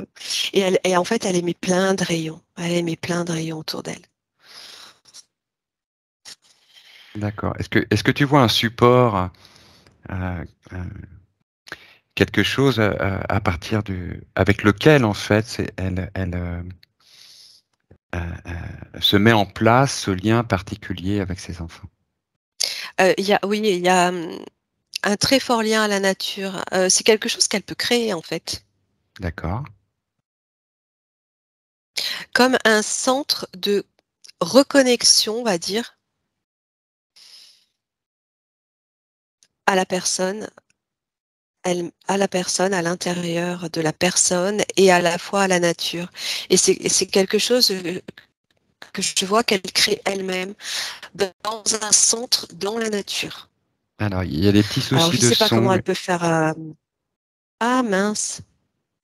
Et en fait, elle émet plein de rayons. Elle émet plein de rayons autour d'elle. d'accord. Est-ce que tu vois un support, euh, euh, quelque chose à partir avec lequel en fait se met en place ce lien particulier avec ses enfants? Oui, il y a un très fort lien à la nature. C'est quelque chose qu'elle peut créer, en fait. D'accord, Comme un centre de reconnexion, on va dire, à la personne, à la personne, à l'intérieur de la personne et à la fois à la nature. Et c'est quelque chose que je vois qu'elle crée elle-même dans un centre dans la nature. alors il y a des petits Alors, soucis je de sais pas comment son. elle peut faire. Ah mince.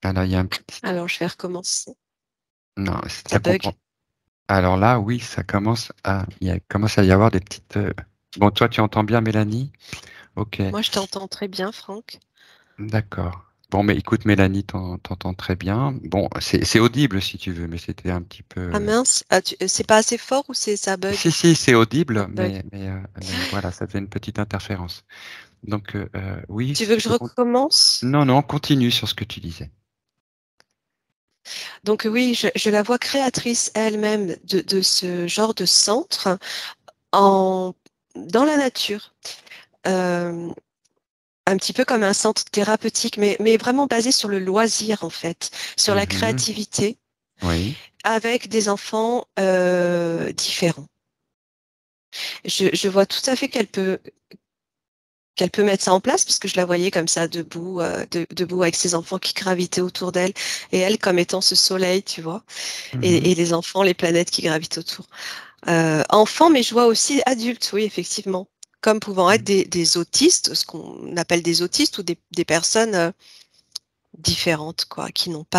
Alors il y a un petit. Alors, je vais recommencer. Non, Ça ça bug. comprend. Alors là, oui, commence à y avoir des petites. Bon, toi, tu entends bien, Mélanie? Ok, Moi, je t'entends très bien, Franck. d'accord. Bon, mais écoute, Mélanie, t'entends très bien. Bon, c'est audible si tu veux, mais c'était un petit peu. Ah mince. Ah, c'est pas assez fort ou ça Si, bug? si, c'est Ça audible, bug. mais voilà, ça fait une petite interférence. Donc, oui, Tu si veux tu que je peux. recommence? Non, non, continue sur ce que tu disais. Donc oui, je la vois créatrice elle-même de ce genre de centre en, dans la nature. Euh, un petit peu comme un centre thérapeutique, mais vraiment basé sur le loisir, en fait, sur la Mhm. créativité, Oui, avec des enfants différents. Je vois tout à fait qu'elle peut mettre ça en place, parce que je la voyais comme ça, debout, debout avec ses enfants qui gravitaient autour d'elle, et elle comme étant ce soleil, tu vois, mhm. et les enfants, les planètes qui gravitent autour. Enfants, mais je vois aussi adultes, oui, effectivement, comme pouvant être des autistes, ce qu'on appelle des autistes, ou des personnes différentes, quoi,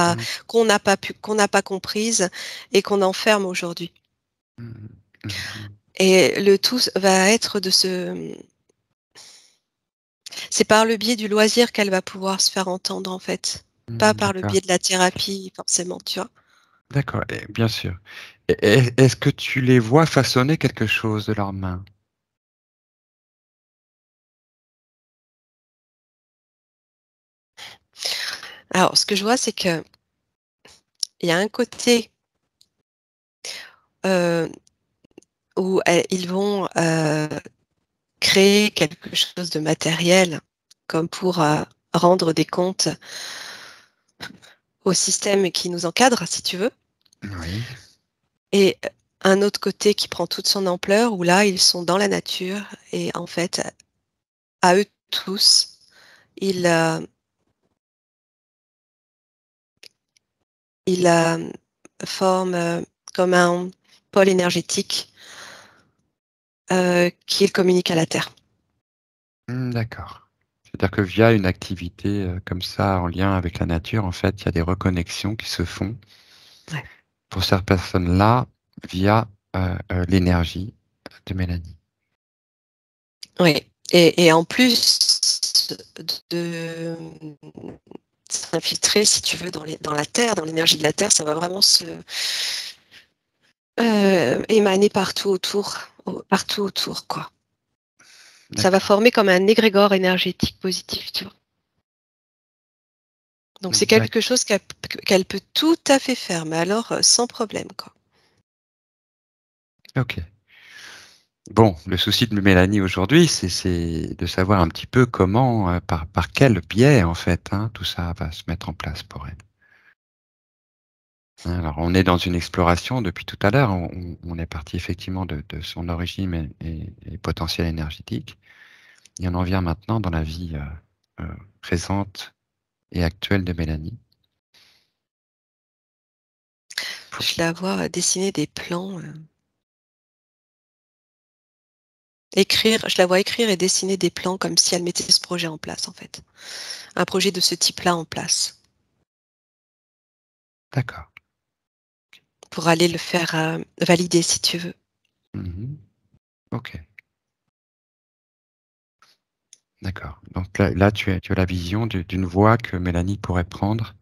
Mhm. qu'on n'a pas comprises et qu'on enferme aujourd'hui. Mhm. Mhm. Et le tout va être c'est par le biais du loisir qu'elle va pouvoir se faire entendre, en fait, pas Mhm. par le D'accord, biais de la thérapie, forcément, tu vois. d'accord, bien sûr. Est-ce que tu les vois façonner quelque chose de leurs mains? Alors, ce que je vois, c'est que il y a un côté euh, où ils vont créer quelque chose de matériel, comme pour rendre des comptes au système qui nous encadre, si tu veux. Oui. Et un autre côté qui prend toute son ampleur, où là, ils sont dans la nature et en fait, à eux tous, ils, il forme comme un pôle énergétique qu'il communique à la Terre. D'accord. C'est-à-dire que via une activité comme ça, en lien avec la nature, en fait, il y a des reconnexions qui se font Ouais. pour cette personne-là via l'énergie de Mélanie. Oui. Et en plus de s'infiltrer, si tu veux, dans la Terre, dans l'énergie de la Terre, ça va vraiment se émaner partout autour, quoi. Ça va D'accord. former comme un égrégore énergétique positif, tu vois. Donc c'est quelque chose qu'elle peut tout à fait faire, mais alors sans problème, quoi. Ok. Bon, le souci de Mélanie aujourd'hui, c'est de savoir un petit peu comment, par quel biais, en fait, hein, tout ça va se mettre en place pour elle. Alors, on est dans une exploration depuis tout à l'heure. On est parti effectivement de son origine et potentiel énergétique. Et on en vient maintenant dans la vie présente et actuelle de Mélanie. Je la vois dessiner des plans, je la vois écrire et dessiner des plans comme si elle mettait ce projet en place, en fait. Un projet de ce type-là en place. D'accord. Pour aller le faire valider, si tu veux. Mhm. Ok. D'accord. Donc là, tu as la vision d'une voie que Mélanie pourrait prendre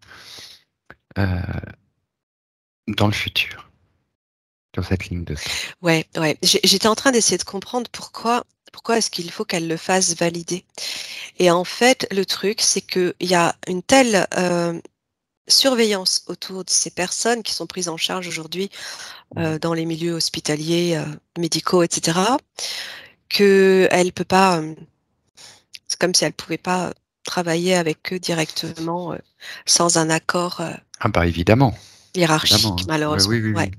euh, dans le futur, sur cette ligne de temps. Ouais. J'étais en train d'essayer de comprendre pourquoi est-ce qu'il faut qu'elle le fasse valider. Et en fait, le truc, c'est qu'il y a une telle surveillance autour de ces personnes qui sont prises en charge aujourd'hui dans les milieux hospitaliers, médicaux, etc., qu'elle peut pas. C'est comme si elle pouvait pas travailler avec eux directement sans un accord Ah bah évidemment, hiérarchique, évidemment. Oui, malheureusement. oui, oui, Ouais. oui.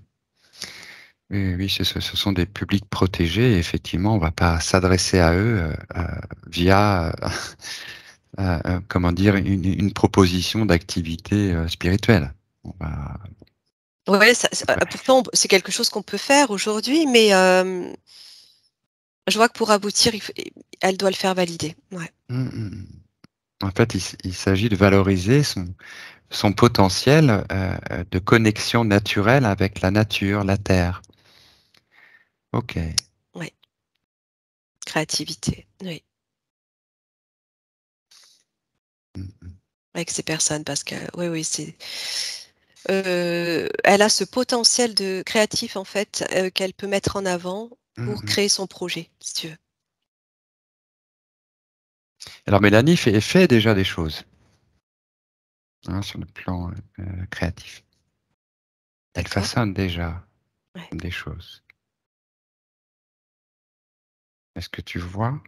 Oui, oui, ce sont des publics protégés. Et effectivement, on ne va pas s'adresser à eux via, comment dire, une proposition d'activité spirituelle. On va, Ouais, pourtant, c'est quelque chose qu'on peut faire aujourd'hui, mais je vois que pour aboutir, elle doit le faire valider. Ouais. En fait, il s'agit de valoriser son potentiel de connexion naturelle avec la nature, la terre. Ok. Ouais. Créativité. Oui. Avec ces personnes, parce que oui, c'est. Elle a ce potentiel de créatif en fait qu'elle peut mettre en avant pour créer son projet, si tu veux. Alors, Mélanie fait déjà des choses hein, sur le plan créatif. Elle D'accord. façonne déjà Ouais. des choses. Est-ce que tu vois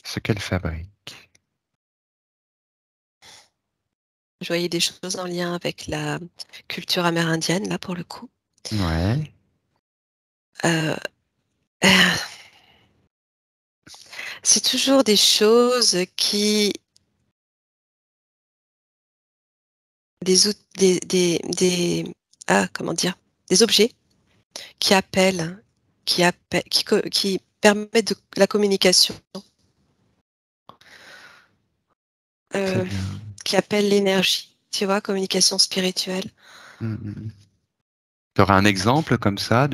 ce qu'elle fabrique? Je voyais des choses en lien avec la culture amérindienne, là, pour le coup. Ouais. Euh, c'est toujours des choses qui. Comment dire? Des objets qui appellent, qui permettent la communication, Très euh, bien. qui appellent l'énergie, tu vois, communication spirituelle. Tu auras un exemple comme ça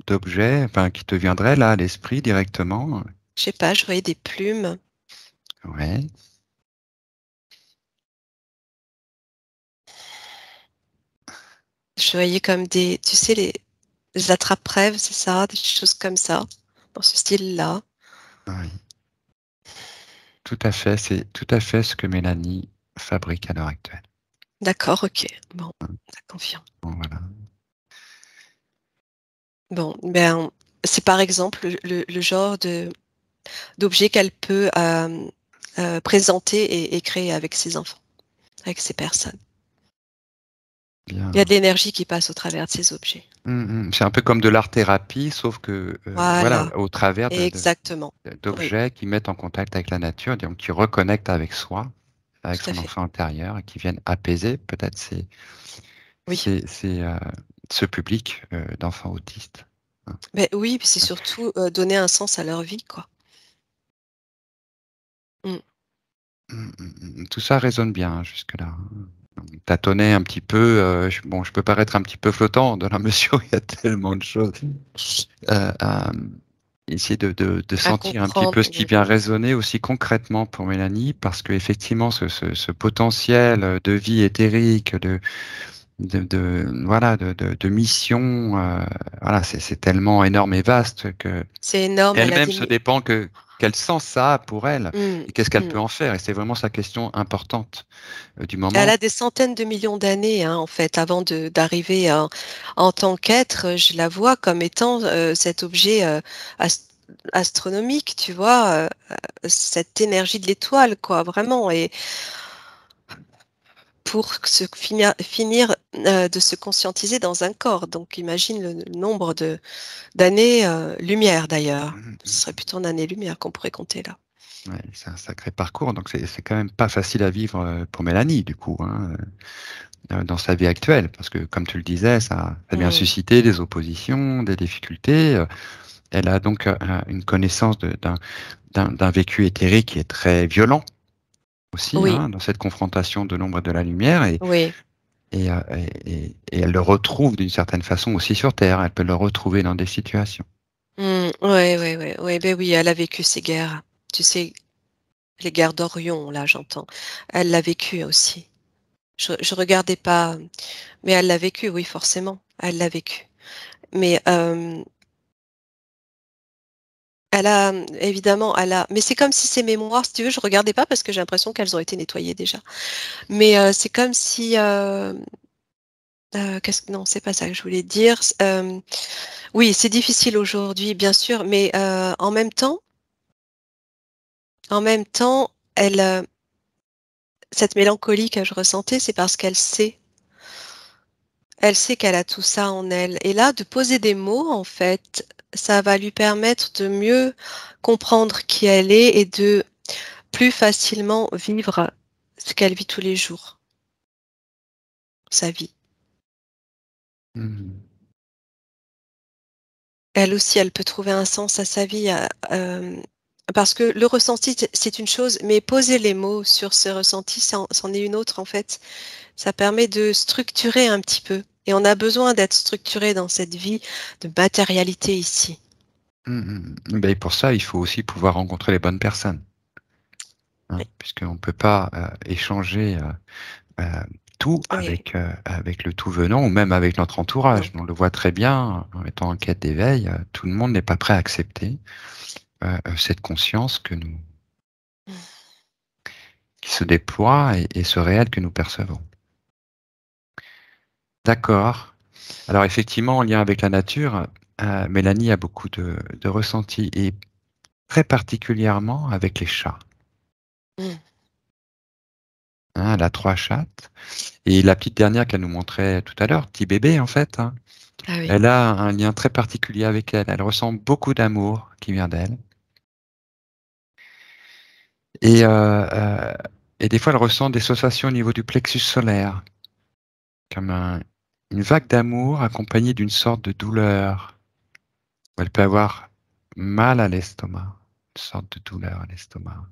d'objet enfin, qui te viendrait là à l'esprit directement? Je sais pas, je voyais des plumes. Ouais. Je voyais comme tu sais, les attrape-rêves, c'est ça, des choses comme ça, dans ce style-là. Oui. Tout à fait. C'est tout à fait ce que Mélanie fabrique à l'heure actuelle. D'accord, ok. Bon, ça confirme. Bon, voilà. Bon, ben, c'est par exemple le genre d'objet qu'elle peut présenter et créer avec ses enfants, avec ses personnes. Bien. Il y a de l'énergie qui passe au travers de ces objets. C'est un peu comme de l'art-thérapie, sauf que Voilà, voilà, au travers exactement. Oui, d'objets qui mettent en contact avec la nature, donc qui reconnectent avec soi. avec tout à son fait. enfant intérieur et qui viennent apaiser peut-être Oui. ce public d'enfants autistes. Hein. Mais oui, puis c'est surtout donner un sens à leur vie, quoi. Mm. Tout ça résonne bien jusque-là. Tâtonner un petit peu, bon, je peux paraître un petit peu flottant dans la mesure où il y a tellement de choses. Essayer de À sentir un petit comprendre. peu ce qui vient résonner aussi concrètement pour Mélanie, parce qu'effectivement, ce potentiel de vie éthérique, voilà, de mission, voilà, c'est tellement énorme et vaste que C'est énorme, elle a elle-même des... se dépend quel sens ça a pour elle Mm, et qu'est-ce qu'elle mm. peut en faire. Et c'est vraiment sa question importante du Elle moment. a des centaines de millions d'années, hein, en fait, avant d'arriver en tant qu'être. Je la vois comme étant cet objet astronomique, tu vois, cette énergie de l'étoile, quoi, vraiment. Et pour finir de se conscientiser dans un corps. Donc, imagine le nombre d'années lumière, d'ailleurs. Mhm, Ce serait mhm. plutôt en années-lumière qu'on pourrait compter là. Ouais, c'est un sacré parcours, donc c'est quand même pas facile à vivre pour Mélanie, du coup, hein, dans sa vie actuelle, parce que comme tu le disais, ça a bien Mm. suscité des oppositions, des difficultés. Elle a donc une connaissance d'un vécu éthérique qui est très violent aussi, Oui, hein, dans cette confrontation de l'ombre et de la lumière, oui. et, euh, et elle le retrouve d'une certaine façon aussi sur Terre. Elle peut le retrouver dans des situations. Ouais, ouais, ouais, ouais, ben oui, elle a vécu ces guerres. Tu sais, les guerres d'Orion, là, j'entends. Elle l'a vécu aussi. Je regardais pas, mais elle l'a vécu, oui, forcément. Elle l'a vécu. Mais évidemment, mais c'est comme si ces mémoires, si tu veux, je regardais pas parce que j'ai l'impression qu'elles ont été nettoyées déjà. Mais c'est comme si, non, c'est pas ça que je voulais dire. Oui, c'est difficile aujourd'hui, bien sûr, mais en même temps, cette mélancolie que je ressentais, c'est parce elle sait qu'elle a tout ça en elle. Et là, de poser des mots, en fait, ça va lui permettre de mieux comprendre qui elle est et de plus facilement vivre ce qu'elle vit tous les jours, sa vie. Mhm. Elle aussi, elle peut trouver un sens à sa vie, parce que le ressenti, c'est une chose, mais poser les mots sur ce ressenti, c'en est une autre, en fait. Ça permet de structurer un petit peu. Et on a besoin d'être structuré dans cette vie de matérialité ici. Ben, pour ça, il faut aussi pouvoir rencontrer les bonnes personnes, hein, Oui, puisqu'on ne peut pas échanger euh, tout oui, avec le tout venant ou même avec notre non. entourage. On le voit très bien en étant en quête d'éveil, tout le monde n'est pas prêt à accepter cette conscience qui se déploie et ce réel que nous percevons. D'accord. Alors effectivement, en lien avec la nature, Mélanie a beaucoup de ressentis et très particulièrement avec les chats. Mm. Hein, elle a 3 chattes et la petite dernière qu'elle nous montrait tout à l'heure, petit bébé en fait, hein, Ah oui. elle a un lien très particulier avec elle. Elle ressent beaucoup d'amour qui vient d'elle et, et des fois elle ressent des sensations au niveau du plexus solaire, comme une vague d'amour accompagnée d'une sorte de douleur. Elle peut avoir mal à l'estomac, une sorte de douleur à l'estomac.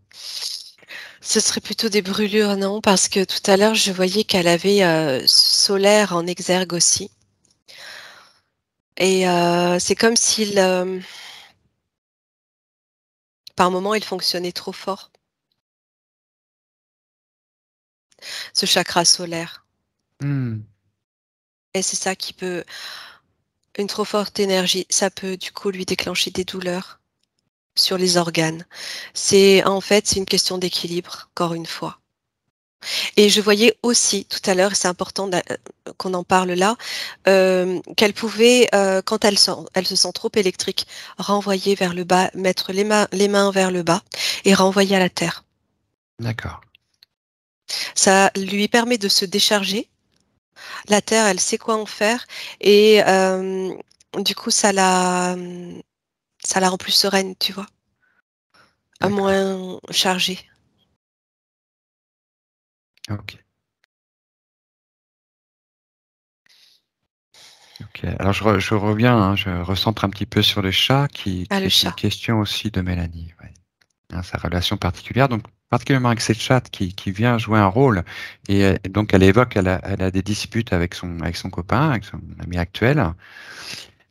Ce serait plutôt des brûlures, non? Parce que tout à l'heure, je voyais qu'elle avait solaire en exergue aussi. Et c'est comme s'il, par moment, il fonctionnait trop fort, ce chakra solaire. Hmm, Et c'est ça qui peut, une trop forte énergie, ça peut du coup lui déclencher des douleurs sur les organes. C'est une question d'équilibre, encore une fois. Et je voyais aussi tout à l'heure, c'est important qu'on en parle là, qu'elle pouvait, quand elle se sent trop électrique, renvoyer vers le bas, mettre les mains vers le bas et renvoyer à la terre. d'accord. Ça lui permet de se décharger. La terre, elle sait quoi en faire et du coup, ça la rend plus sereine, tu vois, D'accord. moins chargée. Ok. Ok. Alors je reviens, hein, je recentre un petit peu sur le chat Ah, qui le est une chat. question aussi de Mélanie. Ouais. Hein, sa relation particulière, donc particulièrement avec cette chatte qui vient jouer un rôle. Et donc elle évoque, elle a des disputes avec son copain, avec son ami actuel.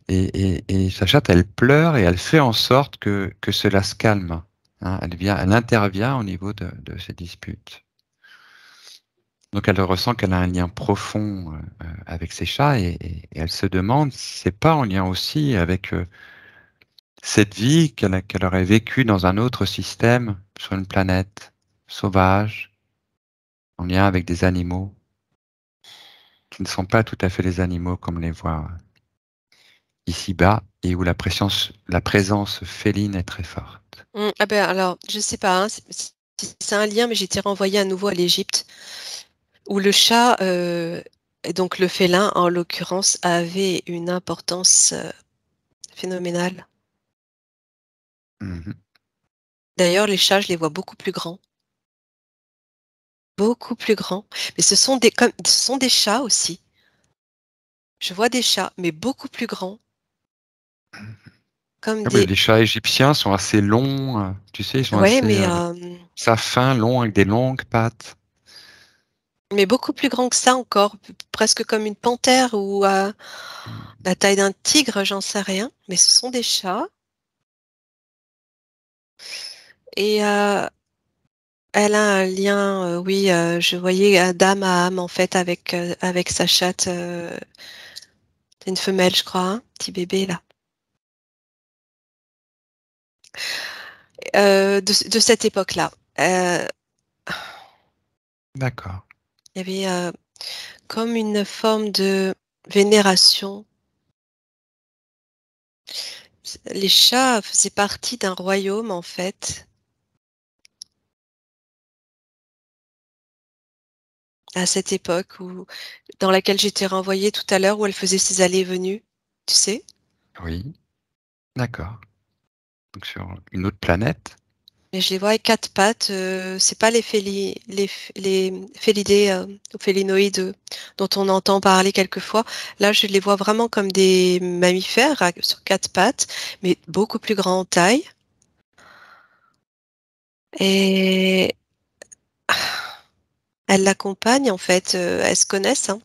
Et sa chatte, elle pleure et elle fait en sorte que cela se calme. Hein, elle intervient au niveau de ces disputes. Donc elle ressent qu'elle a un lien profond avec ses chats et elle se demande si c'est pas en lien aussi avec cette vie qu'elle aurait vécue dans un autre système, sur une planète sauvage, en lien avec des animaux qui ne sont pas tout à fait les animaux comme on les voit ici-bas et où la présence féline est très forte. Ah ben alors, je sais pas, hein, c'est un lien, mais j'ai été renvoyée à nouveau à l'Égypte, où le chat, et donc le félin en l'occurrence, avait une importance phénoménale. Mhm. D'ailleurs, les chats, je les vois beaucoup plus grands. Beaucoup plus grands. Mais ce sont des chats aussi. Je vois des chats, mais beaucoup plus grands. Comme Ah oui, des. les chats égyptiens sont assez longs, tu sais, ils sont Ouais, assez ça fin, longs, avec des longues pattes. mais beaucoup plus grands que ça encore. Presque comme une panthère ou la taille d'un tigre, j'en sais rien. Mais ce sont des chats. Et elle a un lien, oui, je voyais d'âme à âme en fait avec sa chatte. C'est une femelle, je crois, hein, petit bébé là. De cette époque-là. D'accord. Il y avait comme une forme de vénération. Les chats faisaient partie d'un royaume en fait, à cette époque dans laquelle j'étais renvoyée tout à l'heure, où elle faisait ses allées et venues, tu sais. Oui, d'accord. Donc sur une autre planète. Mais je les vois avec quatre pattes. C'est pas les félidés ou félinoïdes dont on entend parler quelquefois. Là, je les vois vraiment comme des mammifères sur quatre pattes, mais beaucoup plus grands en taille. Et elles l'accompagnent en fait. Elles se connaissent, hein.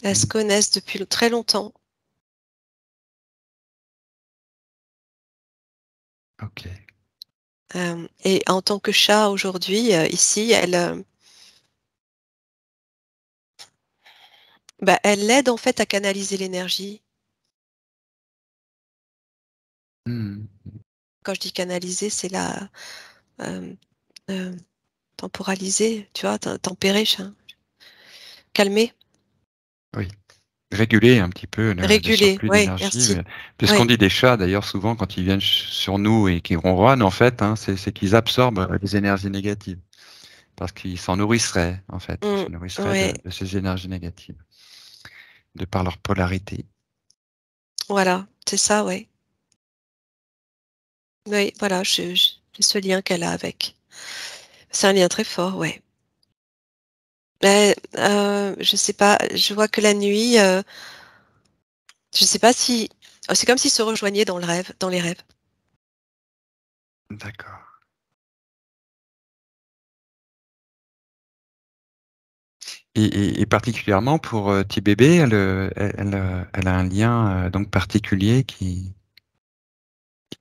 Elles se Mm. connaissent depuis très longtemps. Ok. Et en tant que chat aujourd'hui, ici, elle l'aide en fait à canaliser l'énergie. Mm. Quand je dis canaliser, c'est la euh, euh, temporaliser, tu vois, tempérer, calmer, Oui. Réguler un petit peu le réguler. surplus Oui, d'énergie. merci. Parce qu'on Oui, dit des chats, d'ailleurs, souvent, quand ils viennent sur nous et qu'ils ronronnent, en fait, hein, c'est qu'ils absorbent les énergies négatives. Parce qu'ils s'en nourrisseraient, en fait. Ils mm, se nourrisseraient ouais, de ces énergies négatives, de par leur polarité. voilà, c'est ça, ouais. Oui, voilà, j'ai ce lien qu'elle a avec. C'est un lien très fort, ouais. Mais je sais pas, je vois que la nuit, je sais pas si, c'est comme s'ils se rejoignaient dans le rêve, dans les rêves. D'accord. Et particulièrement pour petit bébé, elle a un lien donc particulier qui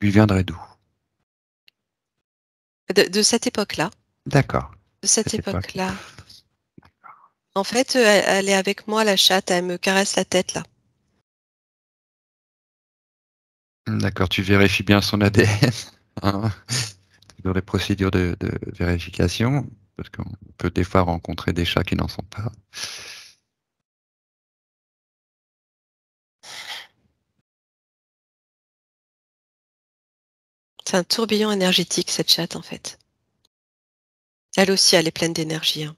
lui viendrait d'où? De cette époque-là, D'accord. de cette Cette époque. époque-là. En fait, elle est avec moi, la chatte, elle me caresse la tête là. D'accord, tu vérifies bien son ADN, hein, dans les procédures de vérification, parce qu'on peut des fois rencontrer des chats qui n'en sont pas. C'est un tourbillon énergétique, cette chatte, en fait. Elle aussi, elle est pleine d'énergie, hein.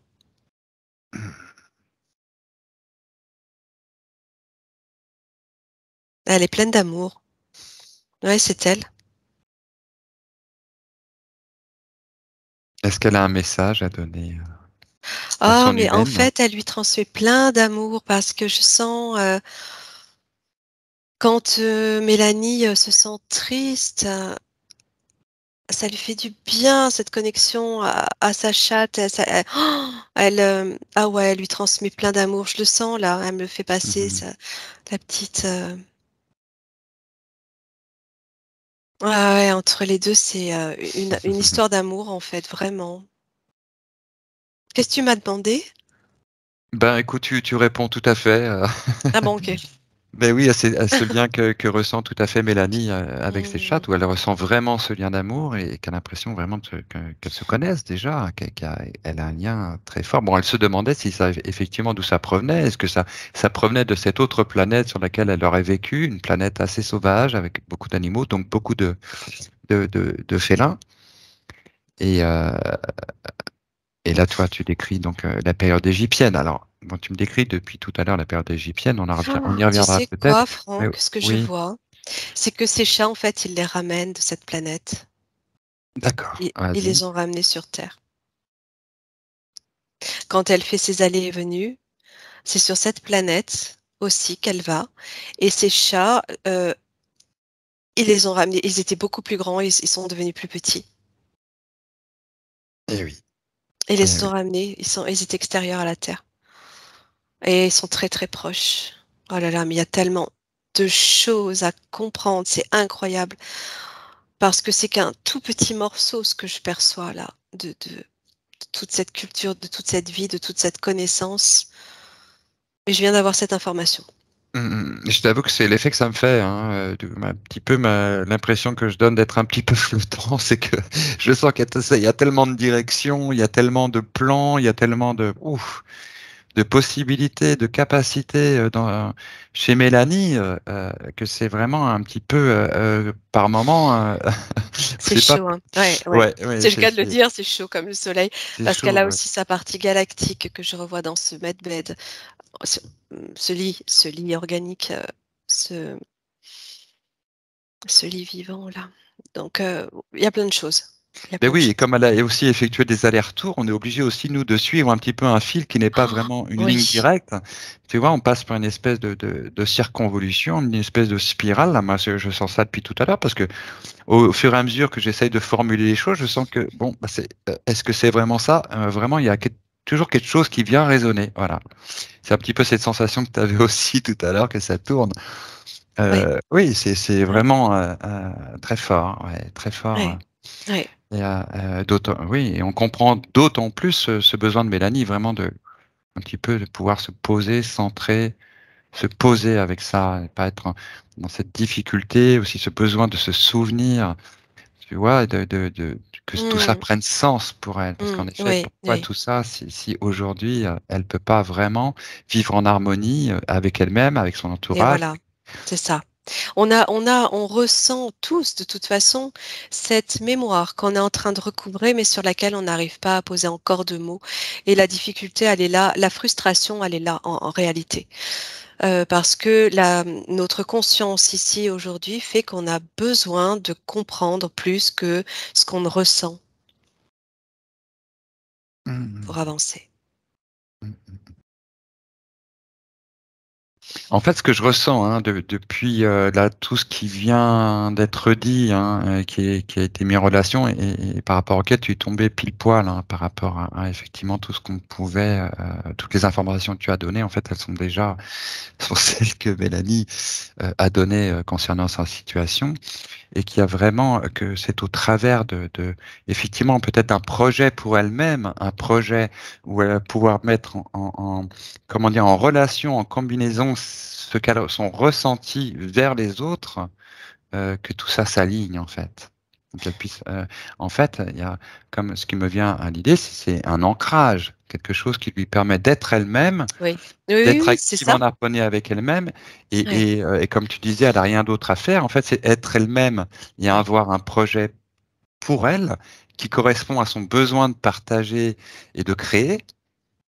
Elle est pleine d'amour. Ouais, c'est elle. Est-ce qu'elle a un message à donner Ah, son mais en humaine. fait, elle lui transmet plein d'amour parce que je sens, quand, Mélanie, se sent triste, ça lui fait du bien cette connexion à sa chatte, ah ouais, elle lui transmet plein d'amour. Je le sens là, elle me le fait passer Mhm. ça, la petite, ouais, ouais, entre les 2, c'est, une histoire d'amour en fait, vraiment. Qu'est-ce que tu m'as demandé? Ben écoute, tu réponds tout à fait. Ah bon, OK. Ben oui, à ce lien que ressent tout à fait Mélanie avec ses chats, Mmh. où elle ressent vraiment ce lien d'amour et qu'elle a l'impression vraiment qu'elles se connaissent déjà, elle a un lien très fort. Bon, elle se demandait si ça effectivement d'où ça provenait. Est-ce que ça provenait de cette autre planète sur laquelle elle aurait vécu, une planète assez sauvage avec beaucoup d'animaux, donc beaucoup de félins. Et, euh, et là, toi, tu décris donc la période égyptienne. Alors, bon, tu me décris depuis tout à l'heure la période égyptienne. On y Tu reviendra sais peut-être. quoi, Mais Franck? Ce que je oui, vois, c'est que ces chats, en fait, ils les ramènent de cette planète. d'accord. Ils Vas-y. les ont ramenés sur Terre. Quand elle fait ses allées et venues, c'est sur cette planète aussi qu'elle va. Et ces chats, ils les ont ramenés. Ils étaient beaucoup plus grands, ils sont devenus plus petits. Eh oui. Ils Eh les ont oui. ramenés, ils étaient extérieurs à la Terre. Et ils sont très très proches. Oh là là, mais il y a tellement de choses à comprendre, c'est incroyable. Parce que c'est qu'un tout petit morceau, ce que je perçois là, de toute cette culture, de toute cette vie, de toute cette connaissance. Et je viens d'avoir cette information. Je t'avoue que c'est l'effet que ça me fait, hein, un petit peu l'impression que je donne d'être un petit peu flottant, c'est que je sens qu'il y a tellement de directions, il y a tellement de plans, il y a tellement de possibilités, de capacités chez Mélanie, que c'est vraiment un petit peu par moment, C'est c'est pas, chaud, hein. Ouais, ouais. ouais, ouais, C'est le cas de le dire, c'est chaud comme le soleil, c'est parce qu'elle chaud, a ouais. aussi sa partie galactique que je revois dans ce medbed, ce, ce lit organique, ce, ce lit vivant là. Donc, il y a plein de choses. Il y a Mais plein de oui, et choses. comme elle a aussi effectué des allers-retours, on est obligé aussi, nous, de suivre un petit peu un fil qui n'est pas Oh, vraiment une ligne oui, directe. Tu vois, on passe par une espèce de circonvolution, une espèce de spirale. Là, moi, je sens ça depuis tout à l'heure parce que au fur et à mesure que j'essaye de formuler les choses, je sens que, bon, bah, est-ce que c'est vraiment ça? Vraiment, il y a toujours quelque chose qui vient résonner. Voilà. C'est un petit peu cette sensation que tu avais aussi tout à l'heure, que ça tourne. ouais, Oui, c'est ouais, vraiment très fort, ouais, très fort. ouais, ouais, Oui, et on comprend d'autant plus ce besoin de Mélanie, vraiment un petit peu de pouvoir se poser, centrer, se poser avec ça, et pas être dans cette difficulté, aussi ce besoin de se souvenir, tu vois, que tout ça mmh, prenne sens pour elle. Parce qu'en effet, ouais, pourquoi ouais. tout ça si aujourd'hui elle peut pas vraiment vivre en harmonie avec elle-même, avec son Et entourage? voilà, c'est ça. On ressent tous de toute façon cette mémoire qu'on est en train de recouvrer, mais sur laquelle on n'arrive pas à poser encore de mots. Et la difficulté, elle est là, la frustration, elle est là en réalité. Parce que notre conscience ici aujourd'hui fait qu'on a besoin de comprendre plus que ce qu'on ressent pour Mhm. avancer. En fait, ce que je ressens hein, depuis là, tout ce qui vient d'être dit, hein, qui a été mis en relation et par rapport auquel tu es tombé pile poil, hein, par rapport à effectivement tout ce qu'on pouvait, toutes les informations que tu as données, en fait, elles sont déjà sont celles que Mélanie a données concernant sa situation et qui a vraiment que c'est au travers effectivement peut-être un projet pour elle-même, un projet où elle va pouvoir mettre comment dire en relation, en combinaison son ressenti vers les autres, que tout ça s'aligne en fait. Qu'elle puisse, en fait, il y a comme ce qui me vient à l'idée, c'est un ancrage, quelque chose qui lui permet d'être elle-même, Oui, oui, oui, d'être oui, c'est active ça. en harmonie avec elle-même Ouais, et comme tu disais, elle a rien d'autre à faire. En fait, c'est être elle-même et ouais, avoir un projet pour elle qui correspond à son besoin de partager et de créer.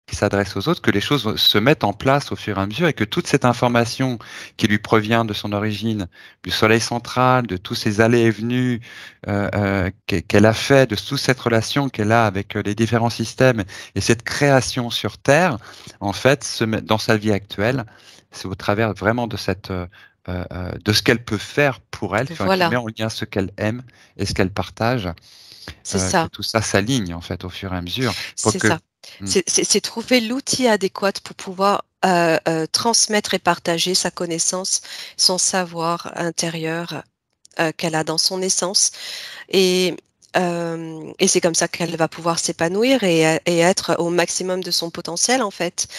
qui s'adresse aux autres, que les choses se mettent en place au fur et à mesure et que toute cette information qui lui provient de son origine, du soleil central, de tous ces allées et venues qu'elle a fait, de toute cette relation qu'elle a avec les différents systèmes et cette création sur Terre, en fait, dans sa vie actuelle, c'est au travers vraiment de de ce qu'elle peut faire pour elle, enfin, qui Voilà, met en lien ce qu'elle aime et ce qu'elle partage, c'est que ça, tout ça s'aligne en fait au fur et à mesure pour c'est que ça. Hmm. C'est trouver l'outil adéquat pour pouvoir transmettre et partager sa connaissance, son savoir intérieur qu'elle a dans son essence. Et c'est comme ça qu'elle va pouvoir s'épanouir et être au maximum de son potentiel, en fait.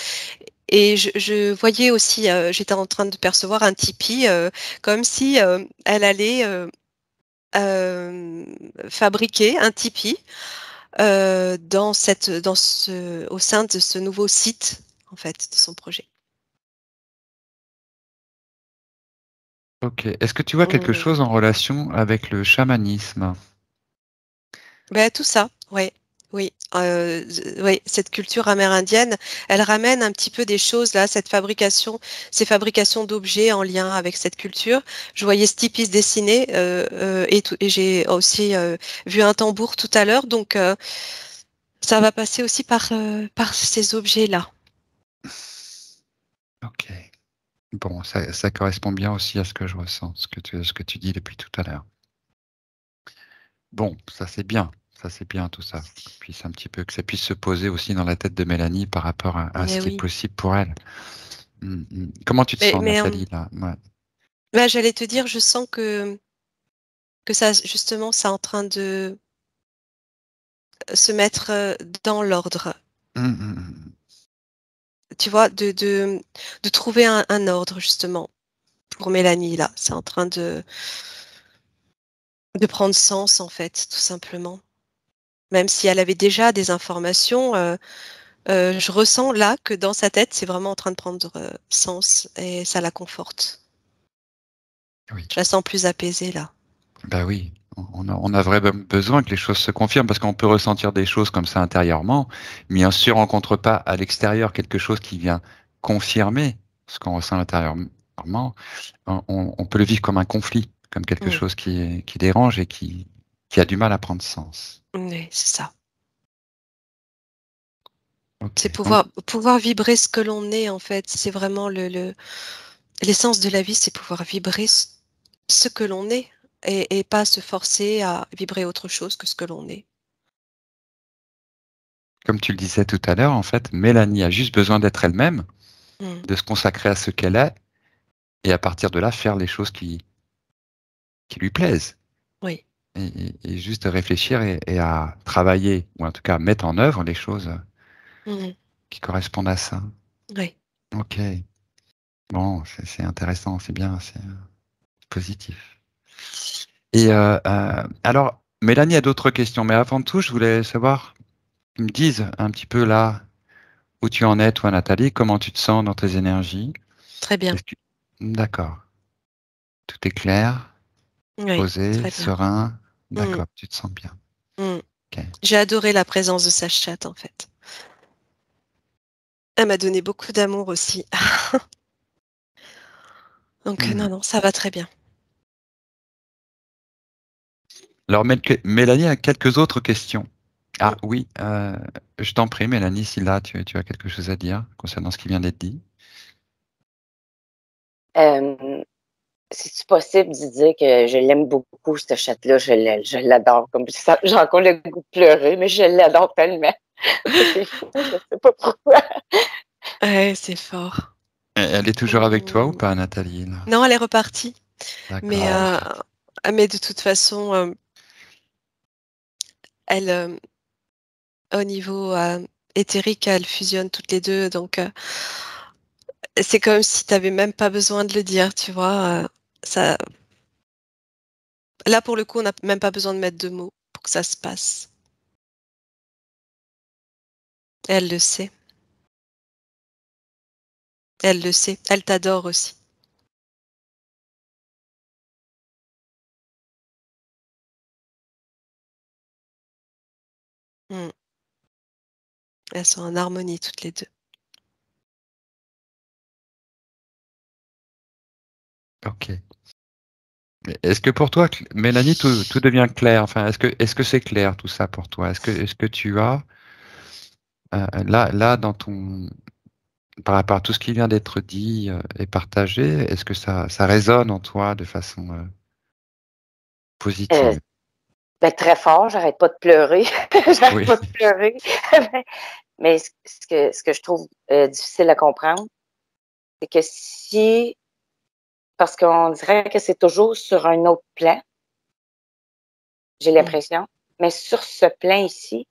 Et je voyais aussi, j'étais en train de percevoir un tipi, comme si elle allait euh, fabriquer un tipi au sein de ce nouveau site, en fait, de son projet. Ok. Est-ce que tu vois quelque Mm. chose en relation avec le chamanisme? Ben, tout ça, ouais. Oui, ouais, cette culture amérindienne, elle ramène un petit peu des choses là, ces fabrications d'objets en lien avec cette culture. Je voyais ce type se dessiner et j'ai aussi vu un tambour tout à l'heure, donc ça va passer aussi par ces objets-là. Ok. Bon, ça correspond bien aussi à ce que je ressens, ce que tu dis depuis tout à l'heure. Bon, ça c'est bien. Ça c'est bien tout ça. Que ça puisse se poser aussi dans la tête de Mélanie par rapport à ce Mais qui est oui. possible pour elle. Comment tu te Mais, sens, mais Nathalie, là? Ouais. ben, j'allais te dire, je sens que ça, justement, c'est en train de se mettre dans l'ordre. Hum, hum, hum. Tu vois, de trouver un ordre, justement, pour Mélanie, là. C'est en train de prendre sens, en fait, tout simplement. Même si elle avait déjà des informations, je ressens là que dans sa tête, c'est vraiment en train de prendre sens et ça la conforte. Oui. Je la sens plus apaisée, là. Bah oui. On a vraiment besoin que les choses se confirment parce qu'on peut ressentir des choses comme ça intérieurement, mais bien sûr, on rencontre pas à l'extérieur quelque chose qui vient confirmer ce qu'on ressent intérieurement. On peut le vivre comme un conflit, comme quelque Mm. chose qui dérange et qui a du mal à prendre sens. Oui, c'est ça. C'est Ok. Donc, pouvoir vibrer ce que l'on est, en fait. C'est vraiment l'essence de la vie, c'est pouvoir vibrer ce que l'on est et pas se forcer à vibrer autre chose que ce que l'on est. comme tu le disais tout à l'heure, en fait, Mélanie a juste besoin d'être elle-même, Mm. de se consacrer à ce qu'elle est, et à partir de là, faire les choses qui lui plaisent. Oui. Et juste de réfléchir et à travailler, ou en tout cas mettre en œuvre les choses Mm. qui correspondent à ça. Oui. Ok. Bon, c'est intéressant, c'est bien, c'est positif. Et alors, Mélanie a d'autres questions, mais avant tout, je voulais savoir, tu me dises un petit peu là où tu en es, toi, Nathalie, comment tu te sens dans tes énergies. Très bien. Est-ce que... D'accord. Tout est clair, Oui. posé, Très bien. serein. Mm. D'accord, tu te sens bien. Mm. Ok. J'ai adoré la présence de sa chatte, en fait. Elle m'a donné beaucoup d'amour aussi. Donc, Hmm. non, non, ça va très bien. Alors, Mélanie a quelques autres questions. Mm. Ah oui, je t'en prie, Mélanie, si là tu as quelque chose à dire concernant ce qui vient d'être dit. C'est-tu possible de dire que je l'aime beaucoup, cette chatte-là? Je l'adore. Comme ça, j'ai encore le goût de pleurer, mais je l'adore tellement. C'est fou, je sais pas pourquoi. Ouais, c'est fort. Elle est toujours avec toi ou Mm. pas, Nathalie, là? Non, elle est repartie. Mais, D'accord. mais de toute façon, elle, au niveau éthérique, elles fusionnent toutes les deux. Donc, c'est comme si tu n'avais même pas besoin de le dire, tu vois. Ça, là, pour le coup, on n'a même pas besoin de mettre de mots pour que ça se passe. Et elle le sait. Elle le sait. Elle t'adore aussi. Mm. Elles sont en harmonie toutes les deux. Ok. Mais est-ce que pour toi, Mélanie, tout devient clair? Enfin, est-ce que c'est clair tout ça pour toi? Est-ce que tu as là dans ton par rapport à tout ce qui vient d'être dit et partagé, est-ce que ça résonne en toi de façon Euh, positive? ben, très fort, j'arrête pas de pleurer. J'arrête Oui. pas de pleurer. Mais ce que je trouve difficile à comprendre, c'est que si, parce qu'on dirait que c'est toujours sur un autre plan, j'ai l'impression, mais sur ce plan ici,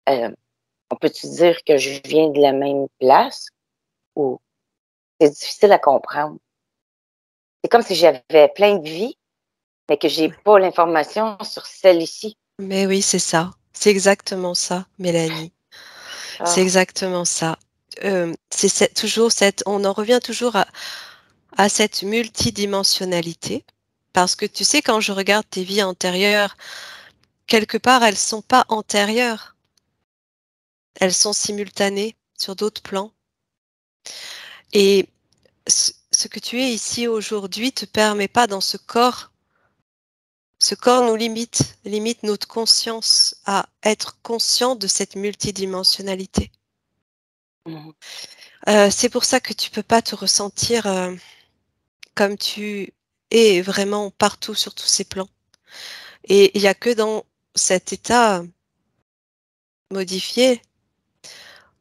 on peut-tu dire que je viens de la même place ou c'est difficile à comprendre? C'est comme si j'avais plein de vies, mais que j'ai pas l'information sur celle ici. Mais oui, c'est ça. C'est exactement ça, Mélanie. C'est Ah, exactement ça. Toujours on en revient toujours à cette multidimensionnalité. Parce que tu sais, quand je regarde tes vies antérieures, quelque part, elles sont pas antérieures. Elles sont simultanées sur d'autres plans. Et ce que tu es ici aujourd'hui te permet pas dans ce corps. Ce corps nous limite notre conscience à être conscient de cette multidimensionnalité. mhm. C'est pour ça que tu peux pas te ressentir comme tu es vraiment partout sur tous ces plans. Et il n'y a que dans cet état modifié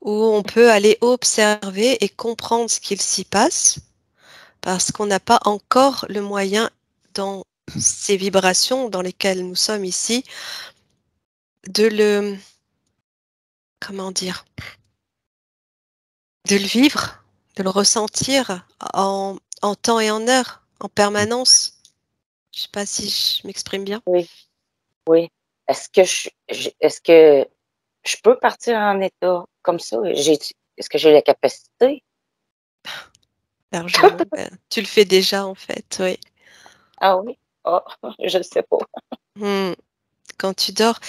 où on peut aller observer et comprendre ce qu'il s'y passe parce qu'on n'a pas encore le moyen dans ces vibrations dans lesquelles nous sommes ici de le, comment dire, de le vivre, de le ressentir en temps et en heure, en permanence. Je sais pas si je m'exprime bien. Oui, oui. Est-ce que je peux partir en état comme ça? Est-ce que j'ai la capacité? Largement. Tu le fais déjà en fait, oui. Ah oui? Ah, je ne sais pas. Hmm. Quand tu dors,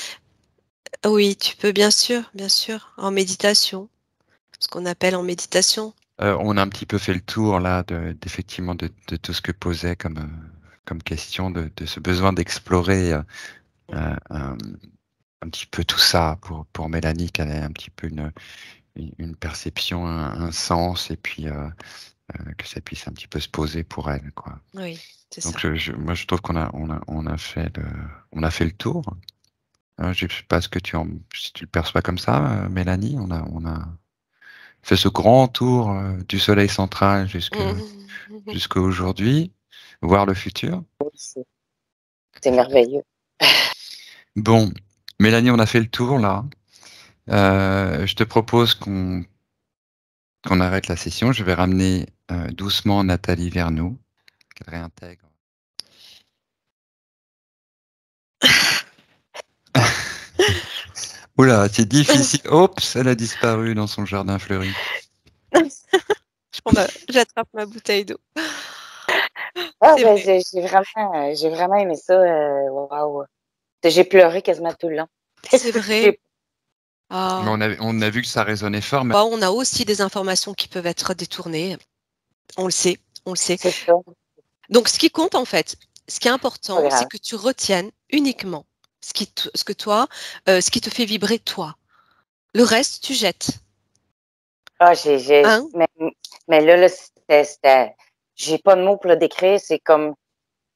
oui, tu peux bien sûr, en méditation, ce qu'on appelle en méditation. On a un petit peu fait le tour là d'effectivement de tout ce que posait comme question de ce besoin d'explorer un petit peu tout ça pour Mélanie, qu'elle ait un petit peu une perception, un sens, et puis que ça puisse un petit peu se poser pour elle, quoi. Oui, c'est ça. Donc moi je trouve qu'on a fait le tour. Je sais pas si tu le perçois comme ça, Mélanie. On a fait ce grand tour du soleil central jusqu'à aujourd'hui, voir le futur. Oui, c'est merveilleux. Bon, Mélanie, on a fait le tour là. Je te propose qu'on arrête la session. Je vais ramener doucement Nathalie vers nous, qu'elle réintègre. Oula, c'est difficile. Oups, elle a disparu dans son jardin fleuri. J'attrape ma bouteille d'eau. Ah, C'est ben, vrai. j'ai vraiment aimé ça. Wow. J'ai pleuré quasiment tout le long. C'est vrai. Mais Ah. on a vu que ça résonnait fort. Mais... Bon, on a aussi des informations qui peuvent être détournées. On le sait, on le sait. C'est ça. Donc, ce qui compte en fait, ce qui est Pas important, c'est grave. que tu retiennes uniquement ce qui te fait vibrer toi. Le reste, tu jettes. Ah, Hein? mais là, j'ai pas de mots pour le décrire. C'est comme,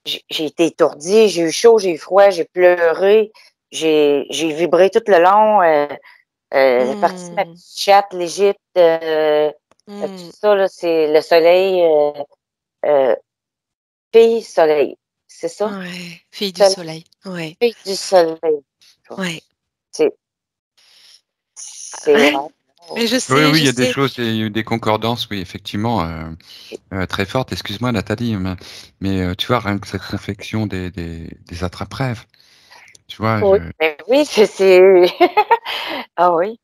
j'ai été étourdie, j'ai eu chaud, j'ai eu froid, j'ai pleuré, j'ai vibré tout le long. La partie de ma Hmm. petite chatte, l'Égypte, tout Hmm. ça, là, c'est le soleil, euh, fille soleil. C'est ça? Ouais. Fille du Soleil, soleil. Ouais. fille du soleil. Ouais. C'est, c'est Ouais. wow. Mais je Oui, sais, oui, je il y a des sais. choses, il y a eu des concordances, oui, effectivement, très fortes. Excuse-moi, Nathalie, mais tu vois, rien que cette confection des attrape-rêves, tu vois, Oui, mais oui, ah oui.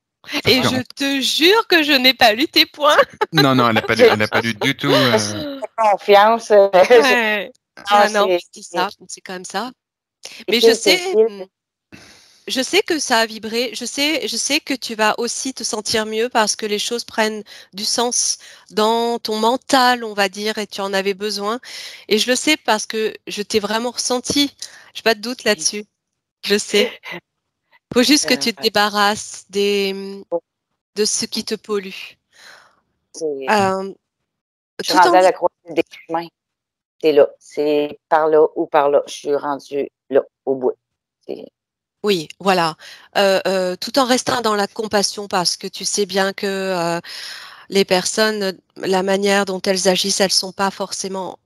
Et parce que je te jure que je n'ai pas lu tes points. non, non, J'ai elle n'a pas lu du tout. confiance. Ouais. Non, Ah non, c'est ça, c'est comme ça. Mais je c'est sais, difficile. je sais que ça a vibré. Je sais que tu vas aussi te sentir mieux parce que les choses prennent du sens dans ton mental, on va dire, et tu en avais besoin. Et je le sais parce que je t'ai vraiment ressenti. J'ai pas de doute là-dessus. Je sais. Faut juste que tu te débarrasses de ce qui te pollue. Je suis Tout en rendue à la croisée des chemins. C'est là. C'est par là ou par là. Je suis rendue là, au bout. Oui, voilà. Tout en restant dans la compassion parce que tu sais bien que les personnes, la manière dont elles agissent, elles sont pas forcément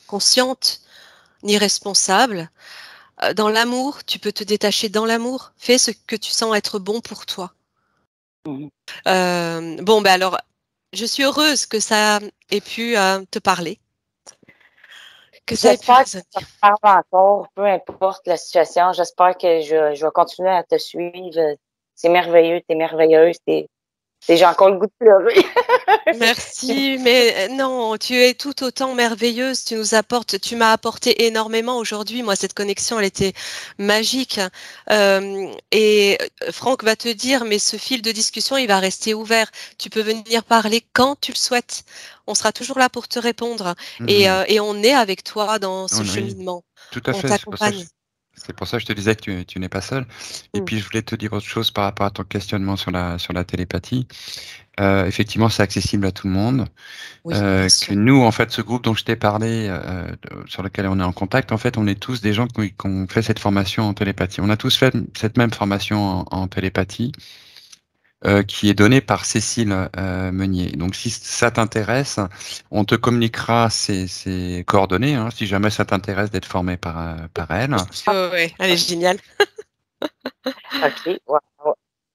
conscientes ni responsables. Dans l'amour, tu peux te détacher dans l'amour. Fais ce que tu sens être bon pour toi. Mhm. Bon, ben alors, je suis heureuse que ça ait pu te parler, que ça ait pu J'espère que résonner. ça te parle encore, peu importe la situation. J'espère que je vais continuer à te suivre. C'est merveilleux, t'es merveilleuse, j'ai encore le goût de pleurer. Merci, mais non, tu es tout autant merveilleuse. Tu m'as apporté énormément aujourd'hui. Moi, cette connexion, elle était magique. Et Franck va te dire, mais ce fil de discussion, il va rester ouvert. Tu peux venir parler quand tu le souhaites. On sera toujours là pour te répondre. Et on est avec toi dans ce Oui, cheminement. tout à On fait. t'accompagne. C'est pour ça que je te disais que tu n'es pas seul. Et Mm. puis, je voulais te dire autre chose par rapport à ton questionnement sur la télépathie. Effectivement, c'est accessible à tout le monde. Oui, bien sûr. Que nous, en fait, ce groupe dont je t'ai parlé, sur lequel on est en contact, en fait, on est tous des gens qui ont fait cette formation en télépathie. On a tous fait cette même formation en télépathie, qui est donnée par Cécile Meunier. Donc, si ça t'intéresse, on te communiquera ses coordonnées, hein, si jamais ça t'intéresse d'être formé par elle. Ouais, elle est géniale. OK. Wow.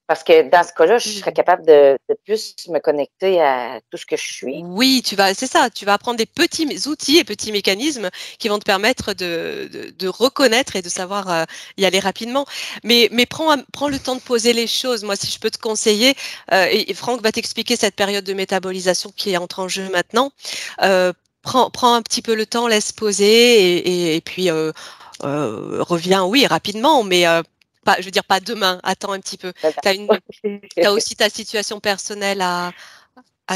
Parce que dans ce cas-là, je serais capable de plus me connecter à tout ce que je suis. Oui, c'est ça, tu vas apprendre des petits outils et petits mécanismes qui vont te permettre de reconnaître et de savoir y aller rapidement. Mais prends le temps de poser les choses. Moi, si je peux te conseiller, et Franck va t'expliquer cette période de métabolisation qui entre en jeu maintenant. Prends un petit peu le temps, laisse poser et puis reviens, oui, rapidement, mais pas, je veux dire pas demain. Attends un petit peu. T'as aussi ta situation personnelle à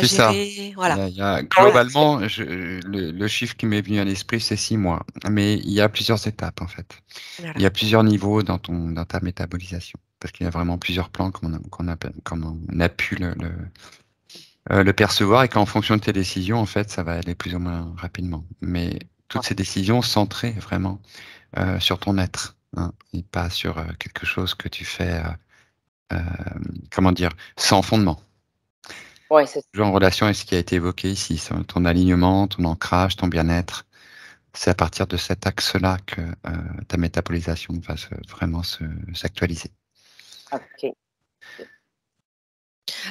C'est ça. gérer, voilà. Globalement, le chiffre qui m'est venu à l'esprit, c'est 6 mois. Mais il y a plusieurs étapes, en fait. Voilà. Il y a plusieurs niveaux dans ta métabolisation. Parce qu'il y a vraiment plusieurs plans, comme on a pu le percevoir, et qu'en fonction de tes décisions, en fait, ça va aller plus ou moins rapidement. Mais toutes ces décisions centrées vraiment sur ton être, hein, et pas sur quelque chose que tu fais, comment dire, sans fondement. Oui, c'est Toujours en relation avec ce qui a été évoqué ici, sur ton alignement, ton ancrage, ton bien-être. C'est à partir de cet axe-là que ta métabolisation va vraiment s'actualiser. OK.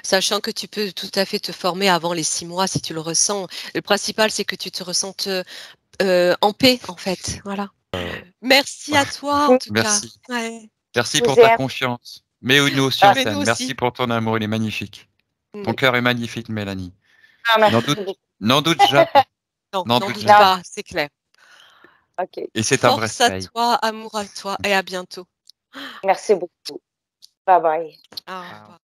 Sachant que tu peux tout à fait te former avant les 6 mois si tu le ressens. Le principal, c'est que tu te ressentes en paix, en fait. Voilà. Merci à toi, en tout cas. Merci. Ouais. Merci Je pour vous ta aime. confiance. Mais nous aussi, Ah, Mais nous Océane. Merci aussi. pour ton amour, il est magnifique. Ton cœur est magnifique, Mélanie. N'en merci doute, beaucoup. n'en doute jamais. Non, N'en n'en doute doute Non, jamais. pas, c'est clair. OK. Et c'est un vrai Force à soleil. toi, amour à toi et à bientôt. Merci beaucoup. Bye bye. Au revoir.